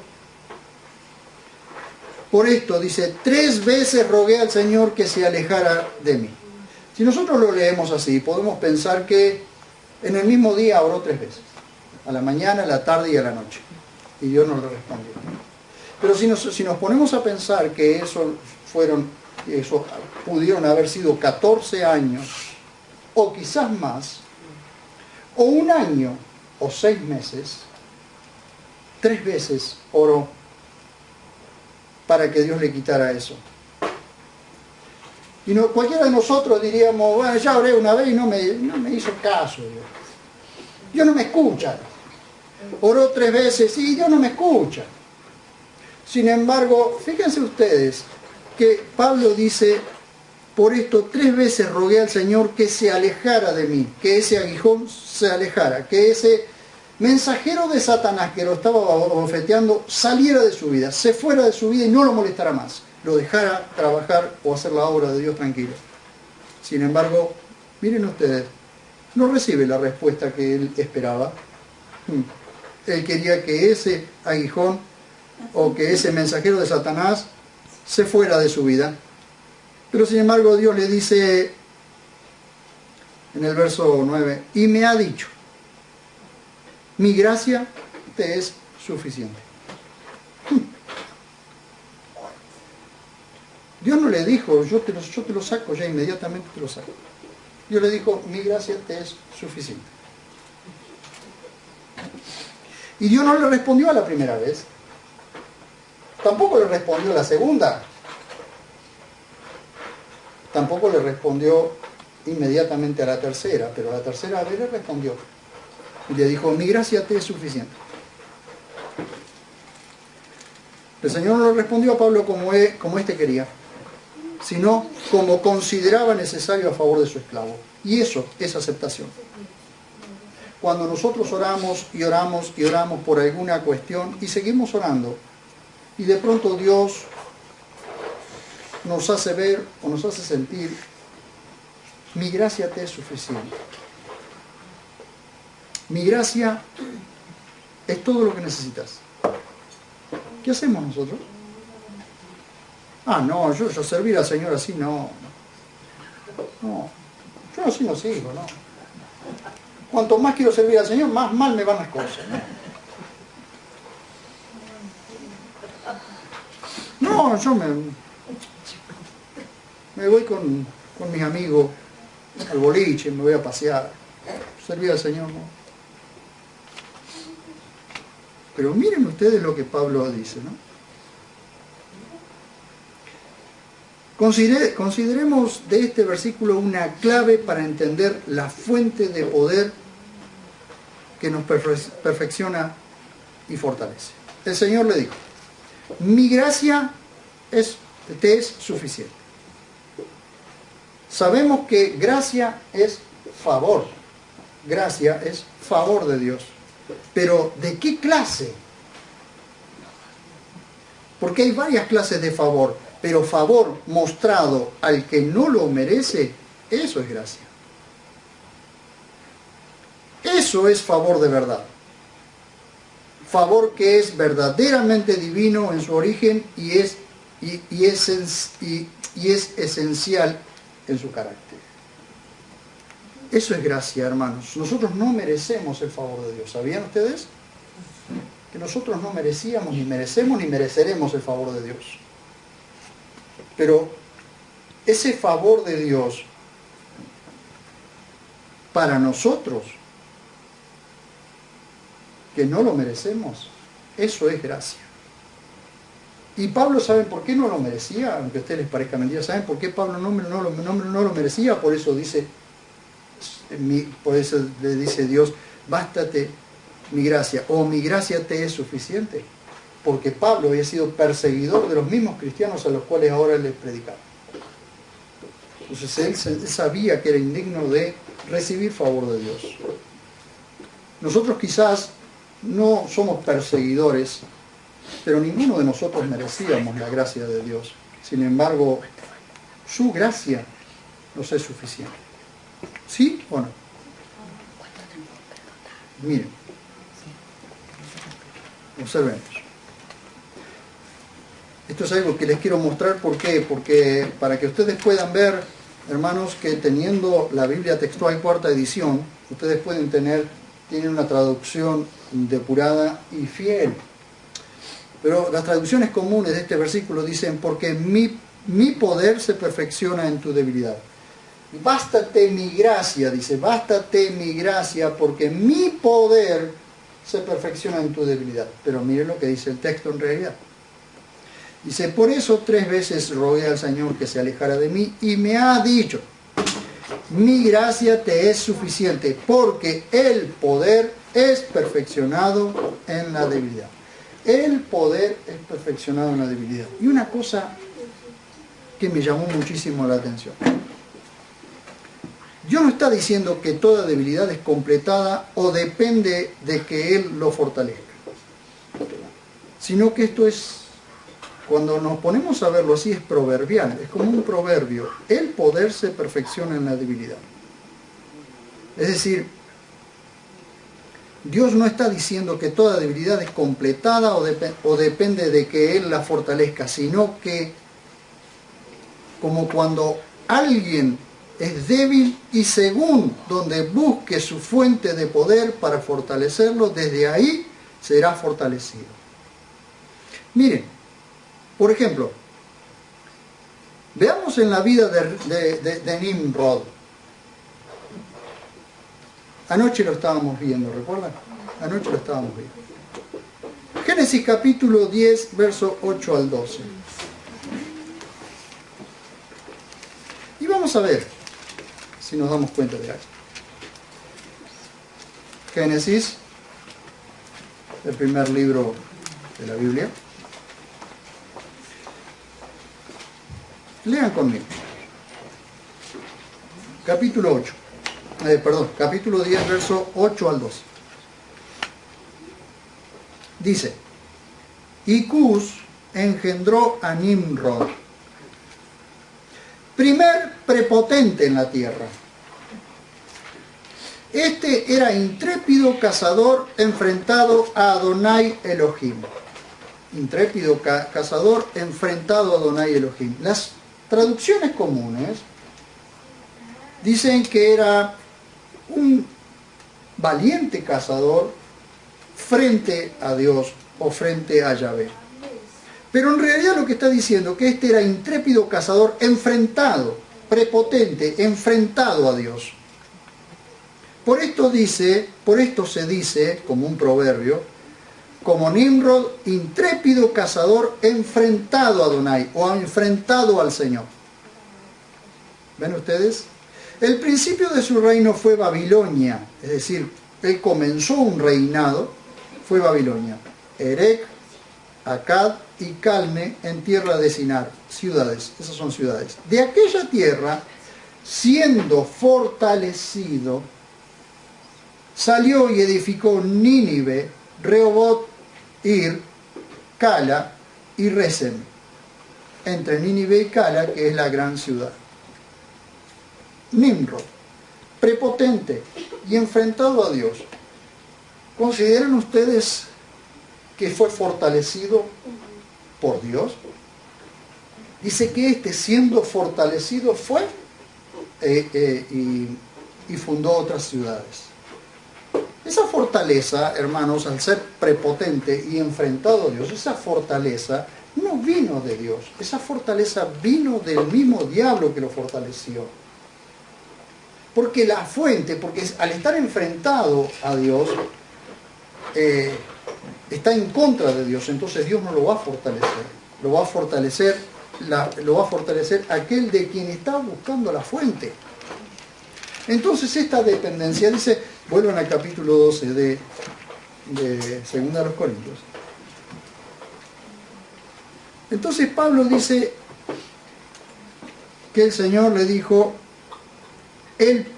Por esto, dice, 3 veces rogué al Señor que se alejara de mí. Si nosotros lo leemos así, podemos pensar que en el mismo día oró 3 veces. A la mañana, a la tarde y a la noche. Y Dios no le respondió. Pero si nos ponemos a pensar que eso pudieron haber sido 14 años, o quizás más, o 1 año, o 6 meses, 3 veces oró para que Dios le quitara eso. Y cualquiera de nosotros diríamos, bueno, ya oré una vez y no me hizo caso. Dios no me escucha. Oró 3 veces y Dios no me escucha. Sin embargo, fíjense ustedes que Pablo dice, por esto 3 veces rogué al Señor que se alejara de mí, que ese aguijón se alejara, que ese mensajero de Satanás que lo estaba bofeteando saliera de su vida, se fuera de su vida y no lo molestara más, lo dejara trabajar o hacer la obra de Dios tranquilo. Sin embargo, miren ustedes, no recibe la respuesta que él esperaba. Él quería que ese aguijón o que ese mensajero de Satanás se fuera de su vida. Pero sin embargo Dios le dice en el verso 9, y me ha dicho, mi gracia te es suficiente. Dios no le dijo, yo te lo saco, ya inmediatamente te lo saco. Dios le dijo, mi gracia te es suficiente. Y Dios no le respondió a la primera vez. Tampoco le respondió a la segunda. Tampoco le respondió inmediatamente a la tercera, pero a la tercera vez le respondió. Y le dijo, mi gracia te es suficiente. El Señor no le respondió a Pablo como éste quería, sino como consideraba necesario a favor de su esclavo. Y eso es aceptación. Cuando nosotros oramos y oramos y oramos por alguna cuestión y seguimos orando, y de pronto Dios nos hace ver o nos hace sentir, mi gracia te es suficiente. Mi gracia es todo lo que necesitas. ¿Qué hacemos nosotros? No, yo servir al Señor así no. No, yo así no sigo, no. Cuanto más quiero servir al Señor, más mal me van las cosas, ¿no? No, yo me voy con mis amigos al boliche, me voy a pasear. Servir al Señor, no. Pero miren ustedes lo que Pablo dice, ¿no? Consideremos de este versículo una clave para entender la fuente de poder que nos perfecciona y fortalece. El Señor le dijo, mi gracia te es suficiente. Sabemos que gracia es favor. Gracia es favor de Dios. Pero ¿de qué clase? Porque hay varias clases de favor, pero favor mostrado al que no lo merece, eso es gracia. Eso es favor de verdad. Favor que es verdaderamente divino en su origen y es esencial en su carácter. Eso es gracia, hermanos. Nosotros no merecemos el favor de Dios. ¿Sabían ustedes? Que nosotros no merecíamos, ni merecemos, ni mereceremos el favor de Dios. Pero ese favor de Dios para nosotros, que no lo merecemos, eso es gracia. Y Pablo, ¿saben por qué no lo merecía? Aunque a ustedes les parezca mentira, ¿saben por qué Pablo no lo merecía? Por eso le dice Dios, bástate mi gracia, o mi gracia te es suficiente. Porque Pablo había sido perseguidor de los mismos cristianos a los cuales ahora él les predicaba. Entonces él sabía que era indigno de recibir favor de Dios. Nosotros quizás no somos perseguidores, pero ninguno de nosotros merecíamos la gracia de Dios. Sin embargo, su gracia nos es suficiente. ¿Sí o no? Miren, observemos. Esto es algo que les quiero mostrar. ¿Por qué? Porque para que ustedes puedan ver, hermanos, que teniendo la Biblia textual cuarta edición, ustedes tienen una traducción depurada y fiel. Pero las traducciones comunes de este versículo dicen, porque mi poder se perfecciona en tu debilidad. Bástate mi gracia, dice, bástate mi gracia, porque mi poder se perfecciona en tu debilidad. Pero miren lo que dice el texto en realidad. Dice, por eso 3 veces rogué al Señor que se alejara de mí, y me ha dicho, mi gracia te es suficiente, porque el poder es perfeccionado en la debilidad. El poder es perfeccionado en la debilidad. Y una cosa que me llamó muchísimo la atención. Dios no está diciendo que toda debilidad es completada o depende de que Él lo fortalezca. Sino que esto es, cuando nos ponemos a verlo así, es proverbial, es como un proverbio. El poder se perfecciona en la debilidad. Es decir, Dios no está diciendo que toda debilidad es completada o depende de que Él la fortalezca, sino que como cuando alguien es débil y según donde busque su fuente de poder para fortalecerlo, desde ahí será fortalecido. Miren, por ejemplo, veamos en la vida de Nimrod. Anoche lo estábamos viendo, ¿recuerdan? Anoche lo estábamos viendo. Génesis capítulo 10, verso 8 al 12. Y vamos a ver si nos damos cuenta de algo. Génesis, el primer libro de la Biblia. Lean conmigo. Capítulo 8. Capítulo 10, verso 8 al 12. Dice: y Cus engendró a Nimrod, primer prepotente en la tierra. Este era intrépido cazador enfrentado a Adonai Elohim. Intrépido cazador enfrentado a Adonai Elohim. Las traducciones comunes dicen que era un valiente cazador frente a Dios o frente a Yahvé. Pero en realidad lo que está diciendo que este era intrépido cazador enfrentado, prepotente, enfrentado a Dios. Por esto se dice, como un proverbio, como Nimrod, intrépido cazador enfrentado a Adonai o enfrentado al Señor. ¿Ven ustedes? El principio de su reino fue Babilonia, es decir, él comenzó un reinado, fue Babilonia. Erech, Akkad y Calne en tierra de Sinar, ciudades, esas son ciudades. De aquella tierra, siendo fortalecido, salió y edificó Nínive, Rehoboth, Ir, Cala y Resem, entre Nínive y Cala, que es la gran ciudad. Nimrod, prepotente y enfrentado a Dios. ¿Consideran ustedes que fue fortalecido por Dios? Dice que siendo fortalecido fue y fundó otras ciudades. Esa fortaleza, hermanos, al ser prepotente y enfrentado a Dios, esa fortaleza no vino de Dios. Esa fortaleza vino del mismo diablo que lo fortaleció. Porque la fuente, porque al estar enfrentado a Dios, está en contra de Dios, entonces Dios no lo va a fortalecer. Lo va a fortalecer aquel de quien está buscando la fuente. Entonces esta dependencia, dice, vuelvan al capítulo 12 de 2 de los Corintios. Entonces Pablo dice que el Señor le dijo,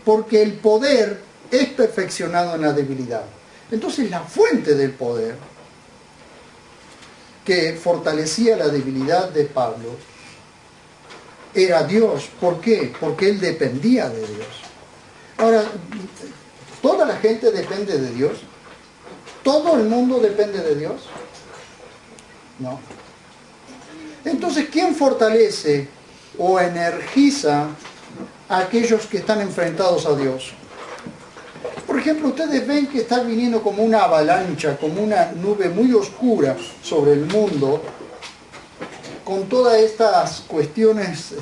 porque el poder es perfeccionado en la debilidad. Entonces la fuente del poder que fortalecía la debilidad de Pablo era Dios. ¿Por qué? Porque él dependía de Dios. Ahora, ¿toda la gente depende de Dios? ¿Todo el mundo depende de Dios? No. Entonces, ¿quién fortalece o energiza a aquellos que están enfrentados a Dios? Por ejemplo, ustedes ven que está viniendo como una avalancha, como una nube muy oscura sobre el mundo, con todas estas cuestiones,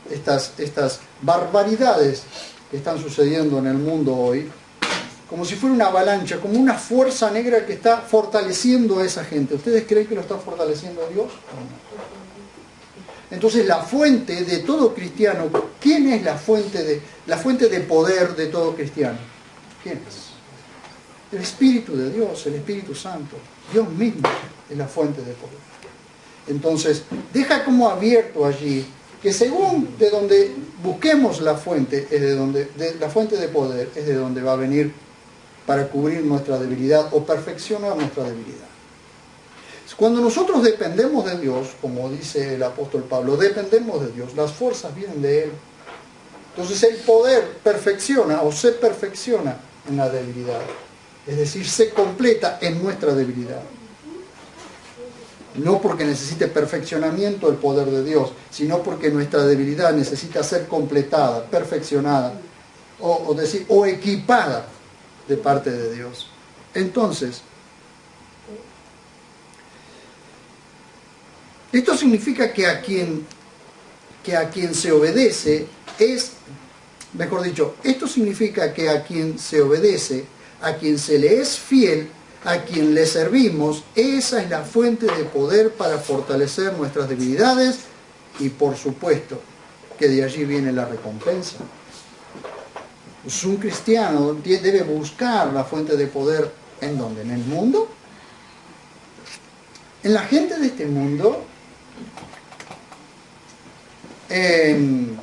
estas barbaridades que están sucediendo en el mundo hoy, como si fuera una avalancha, como una fuerza negra que está fortaleciendo a esa gente. ¿Ustedes creen que lo está fortaleciendo Dios? Entonces la fuente de todo cristiano, ¿quién es la fuente de poder de todo cristiano? ¿Quién es? El Espíritu de Dios, el Espíritu Santo. Dios mismo es la fuente de poder. Entonces, deja como abierto allí que según de donde busquemos la fuente, la fuente de poder es de donde va a venir para cubrir nuestra debilidad o perfeccionar nuestra debilidad. Cuando nosotros dependemos de Dios, como dice el apóstol Pablo, dependemos de Dios, las fuerzas vienen de Él. Entonces el poder perfecciona o se perfecciona en la debilidad. Es decir, se completa en nuestra debilidad. No porque necesite perfeccionamiento el poder de Dios, sino porque nuestra debilidad necesita ser completada, perfeccionada, o equipada de parte de Dios. Entonces, esto significa que a quien se obedece mejor dicho, esto significa que a quien se obedece, a quien se le es fiel, a quien le servimos, esa es la fuente de poder para fortalecer nuestras debilidades y por supuesto que de allí viene la recompensa. Pues un cristiano debe buscar la fuente de poder ¿en dónde? ¿En el mundo? ¿En la gente de este mundo? ¿En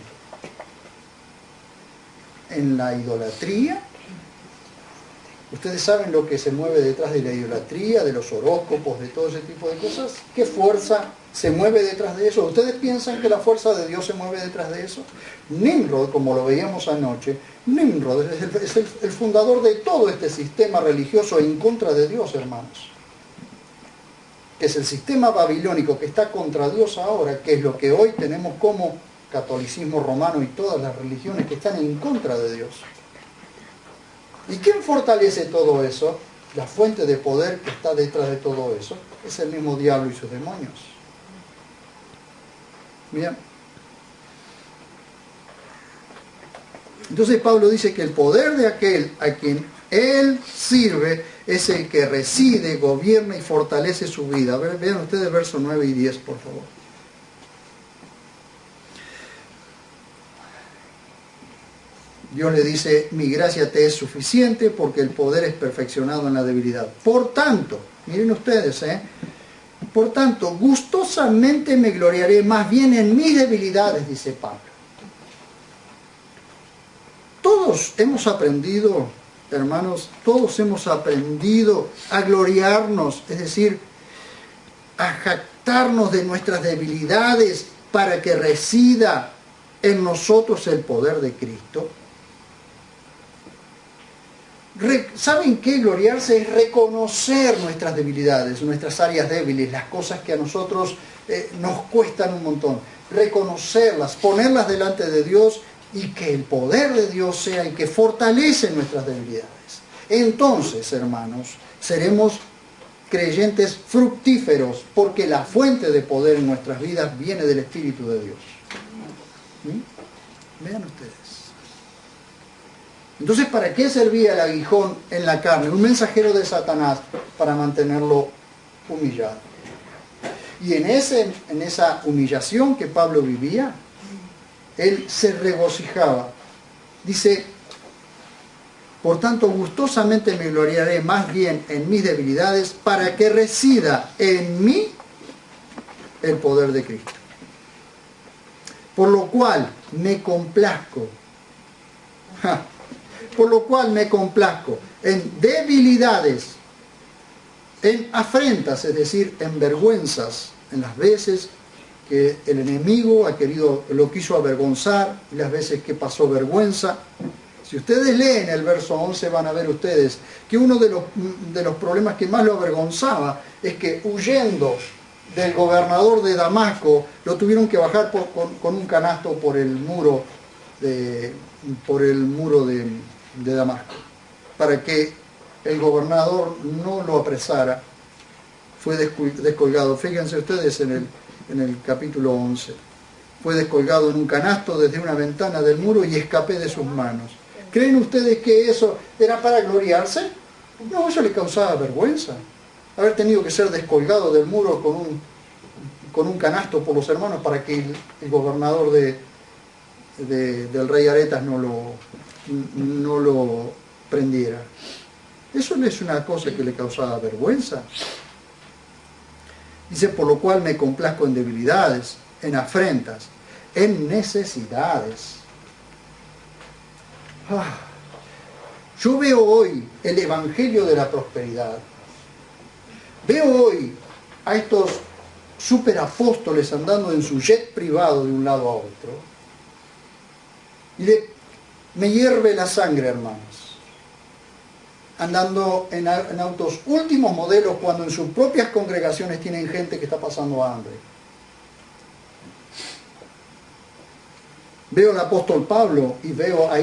la idolatría? Ustedes saben lo que se mueve detrás de la idolatría, de los horóscopos, de todo ese tipo de cosas. ¿Qué fuerza se mueve detrás de eso? ¿Ustedes piensan que la fuerza de Dios se mueve detrás de eso? Nimrod, como lo veíamos anoche, Nimrod es el fundador de todo este sistema religioso en contra de Dios, hermanos. Que es el sistema babilónico que está contra Dios ahora, que es lo que hoy tenemos como catolicismo romano y todas las religiones que están en contra de Dios. ¿Y quién fortalece todo eso? La fuente de poder que está detrás de todo eso es el mismo diablo y sus demonios. Bien. Entonces Pablo dice que el poder de aquel a quien él sirve es el que reside, gobierna y fortalece su vida. A ver, vean ustedes versos 9 y 10, por favor. Dios le dice, mi gracia te es suficiente porque el poder es perfeccionado en la debilidad. Por tanto, miren ustedes, por tanto, gustosamente me gloriaré más bien en mis debilidades, dice Pablo. Todos hemos aprendido, hermanos, todos hemos aprendido a gloriarnos, es decir, a jactarnos de nuestras debilidades para que resida en nosotros el poder de Cristo. ¿Saben qué? Gloriarse es reconocer nuestras debilidades, nuestras áreas débiles, las cosas que a nosotros nos cuestan un montón. Reconocerlas, ponerlas delante de Dios y que el poder de Dios sea el que fortalece nuestras debilidades. Entonces, hermanos, seremos creyentes fructíferos porque la fuente de poder en nuestras vidas viene del Espíritu de Dios. ¿Mm? Vean ustedes. Entonces, ¿para qué servía el aguijón en la carne? Un mensajero de Satanás para mantenerlo humillado. Y en esa humillación que Pablo vivía, él se regocijaba. Dice, por tanto, gustosamente me gloriaré más bien en mis debilidades para que resida en mí el poder de Cristo. Por lo cual me complazco. Por lo cual me complazco en debilidades, en afrentas, es decir, en vergüenzas, en las veces que el enemigo lo quiso avergonzar, y las veces que pasó vergüenza. Si ustedes leen el verso 11 van a ver ustedes que uno de los problemas que más lo avergonzaba es que huyendo del gobernador de Damasco lo tuvieron que bajar con un canasto por el muro de Damasco, para que el gobernador no lo apresara. Fue descolgado, fíjense ustedes en el capítulo 11, fue descolgado en un canasto desde una ventana del muro y escapé de sus manos. ¿Creen ustedes que eso era para gloriarse? No, eso le causaba vergüenza, haber tenido que ser descolgado del muro con un canasto por los hermanos para que el gobernador del rey Aretas no lo prendiera. Eso no es una cosa que le causaba vergüenza. Dice, por lo cual me complazco en debilidades, en afrentas, en necesidades. Yo veo hoy el evangelio de la prosperidad. Veo hoy a estos superapóstoles andando en su jet privado de un lado a otro. Y me hierve la sangre, hermanos. Andando en autos últimos modelos cuando en sus propias congregaciones tienen gente que está pasando hambre. Veo al apóstol Pablo y veo a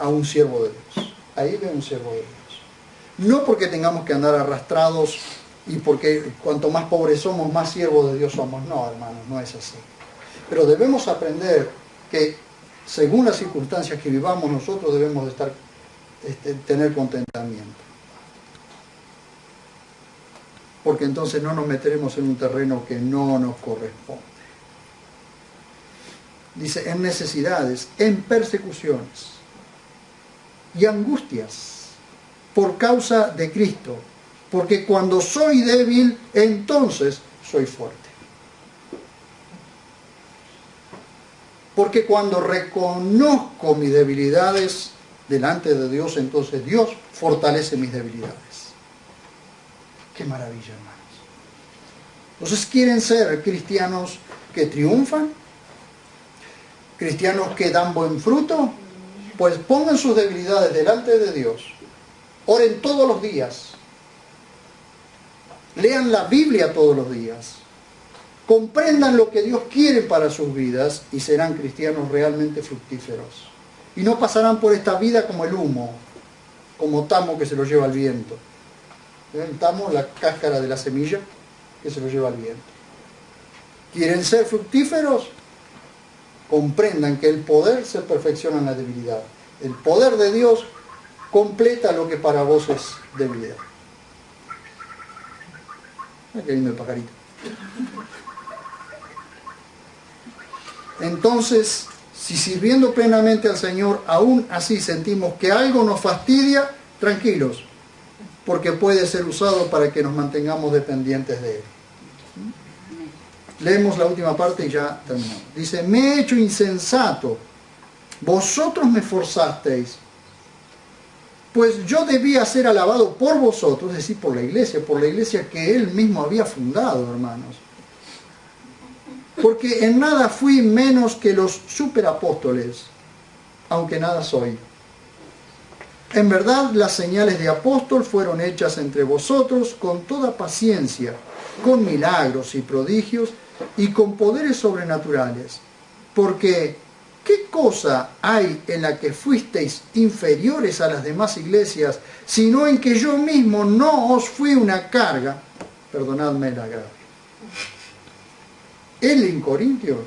un siervo de Dios. ahí ve un siervo de Dios. No porque tengamos que andar arrastrados y porque cuanto más pobres somos, más siervos de Dios somos. No, hermanos, no es así. Pero debemos aprender que según las circunstancias que vivamos, nosotros debemos de tener contentamiento. Porque entonces no nos meteremos en un terreno que no nos corresponde. Dice, en necesidades, en persecuciones y angustias por causa de Cristo. Porque cuando soy débil, entonces soy fuerte. Porque cuando reconozco mis debilidades delante de Dios, entonces Dios fortalece mis debilidades. ¡Qué maravilla, hermanos! Entonces, ¿quieren ser cristianos que triunfan? ¿Cristianos que dan buen fruto? Pues pongan sus debilidades delante de Dios. Oren todos los días. Lean la Biblia todos los días. Comprendan lo que Dios quiere para sus vidas y serán cristianos realmente fructíferos. Y no pasarán por esta vida como el humo, como tamo que se lo lleva el viento. El tamo, la cáscara de la semilla que se lo lleva el viento. ¿Quieren ser fructíferos? Comprendan que el poder se perfecciona en la debilidad. El poder de Dios completa lo que para vos es debilidad. Qué lindo el pajarito. Entonces, si sirviendo plenamente al Señor, aún así sentimos que algo nos fastidia, tranquilos, porque puede ser usado para que nos mantengamos dependientes de Él. Leemos la última parte y ya terminamos. Dice, me he hecho insensato, vosotros me forzasteis, pues yo debía ser alabado por vosotros, es decir, por la iglesia que Él mismo había fundado, hermanos. Porque en nada fui menos que los superapóstoles, aunque nada soy. En verdad, las señales de apóstol fueron hechas entre vosotros con toda paciencia, con milagros y prodigios y con poderes sobrenaturales. Porque, ¿qué cosa hay en la que fuisteis inferiores a las demás iglesias, sino en que yo mismo no os fui una carga? Perdonadme el agravio. Él en Corintio,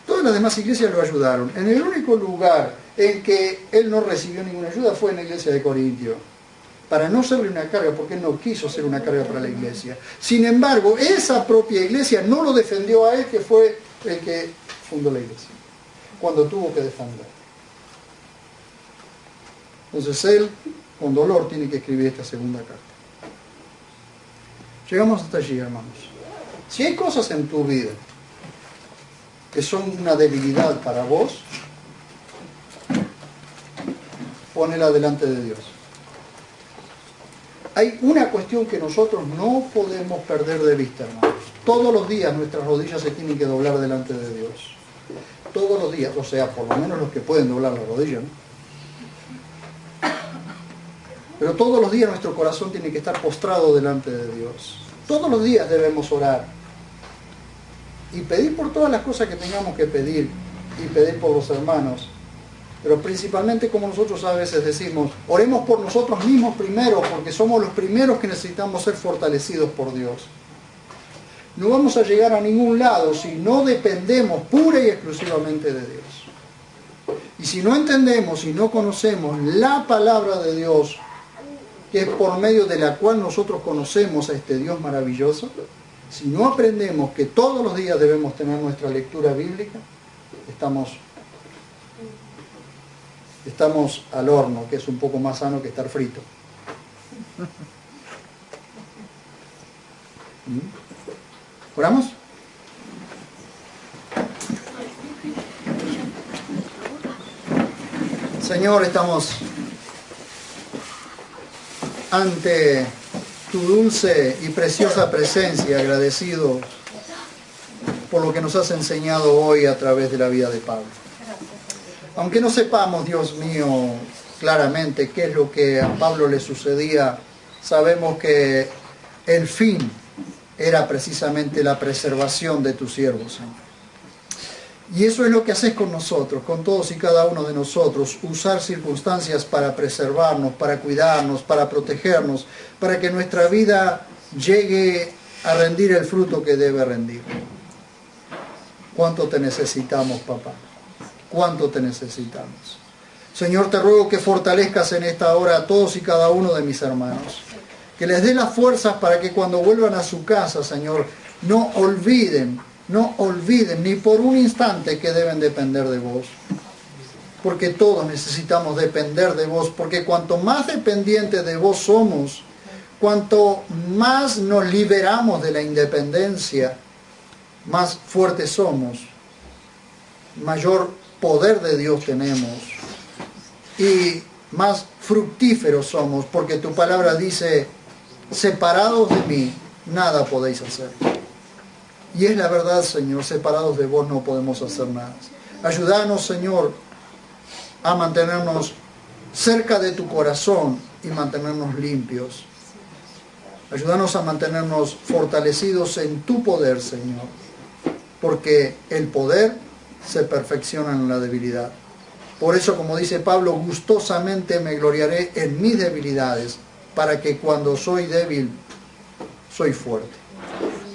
todas las demás iglesias lo ayudaron. En el único lugar en que él no recibió ninguna ayuda fue en la iglesia de Corintio, para no serle una carga, porque él no quiso ser una carga para la iglesia. Sin embargo, esa propia iglesia no lo defendió a él, que fue el que fundó la iglesia, cuando tuvo que defender. Entonces él, con dolor, tiene que escribir esta segunda carta. Llegamos hasta allí, hermanos. Si hay cosas en tu vida que son una debilidad para vos, ponela delante de Dios. Hay una cuestión que nosotros no podemos perder de vista, hermanos. Todos los días nuestras rodillas se tienen que doblar delante de Dios. Todos los días, o sea, por lo menos los que pueden doblar la rodilla, ¿no? Pero todos los días nuestro corazón tiene que estar postrado delante de Dios. Todos los días debemos orar y pedir por todas las cosas que tengamos que pedir y pedir por los hermanos, pero principalmente, como nosotros a veces decimos, oremos por nosotros mismos primero, porque somos los primeros que necesitamos ser fortalecidos por Dios. No vamos a llegar a ningún lado si no dependemos pura y exclusivamente de Dios. Y si no entendemos y no conocemos la palabra de Dios, que es por medio de la cual nosotros conocemos a este Dios maravilloso, si no aprendemos que todos los días debemos tener nuestra lectura bíblica, estamos al horno, que es un poco más sano que estar frito. ¿Oramos? Señor, estamos ante tu dulce y preciosa presencia, agradecido por lo que nos has enseñado hoy a través de la vida de Pablo. Aunque no sepamos, Dios mío, claramente qué es lo que a Pablo le sucedía, sabemos que el fin era precisamente la preservación de tus siervos, Señor. Y eso es lo que haces con nosotros, con todos y cada uno de nosotros, usar circunstancias para preservarnos, para cuidarnos, para protegernos, para que nuestra vida llegue a rendir el fruto que debe rendir. ¿Cuánto te necesitamos, papá? ¿Cuánto te necesitamos? Señor, te ruego que fortalezcas en esta hora a todos y cada uno de mis hermanos. Que les dé las fuerzas para que cuando vuelvan a su casa, Señor, no olviden ni por un instante que deben depender de vos. Porque todos necesitamos depender de vos, porque cuanto más dependientes de vos somos, cuanto más nos liberamos de la independencia, más fuertes somos, mayor poder de Dios tenemos y más fructíferos somos, porque tu palabra dice, separados de mí, nada podéis hacer. Y es la verdad, Señor, separados de vos no podemos hacer nada. Ayúdanos, Señor, a mantenernos cerca de tu corazón y mantenernos limpios. Ayúdanos a mantenernos fortalecidos en tu poder, Señor, porque el poder se perfecciona en la debilidad. Por eso, como dice Pablo, gustosamente me gloriaré en mis debilidades, para que cuando soy débil, soy fuerte.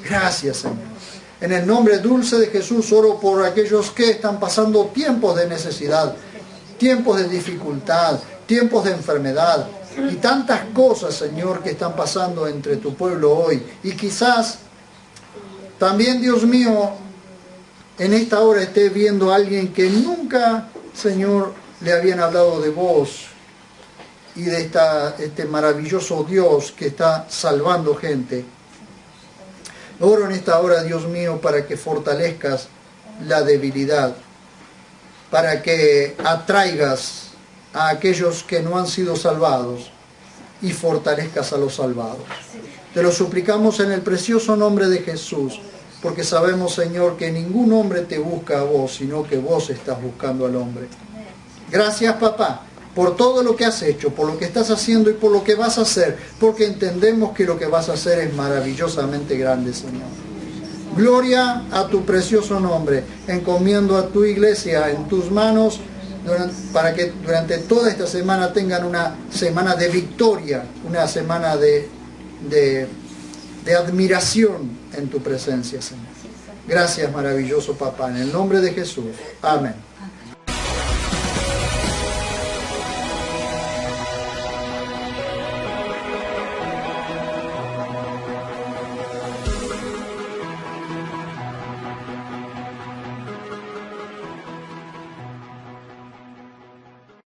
Gracias, Señor. En el nombre dulce de Jesús oro por aquellos que están pasando tiempos de necesidad, tiempos de dificultad, tiempos de enfermedad y tantas cosas, Señor, que están pasando entre tu pueblo hoy. Y quizás también, Dios mío, en esta hora esté viendo a alguien que nunca, Señor, le habían hablado de vos y de este maravilloso Dios que está salvando gente. Oro en esta hora, Dios mío, para que fortalezcas la debilidad, para que atraigas a aquellos que no han sido salvados y fortalezcas a los salvados. Te lo suplicamos en el precioso nombre de Jesús, porque sabemos, Señor, que ningún hombre te busca a vos, sino que vos estás buscando al hombre. Gracias, papá, por todo lo que has hecho, por lo que estás haciendo y por lo que vas a hacer, porque entendemos que lo que vas a hacer es maravillosamente grande, Señor. Gloria a tu precioso nombre. Encomiendo a tu iglesia en tus manos para que durante toda esta semana tengan una semana de victoria, una semana de admiración en tu presencia, Señor. Gracias, maravilloso papá, en el nombre de Jesús. Amén.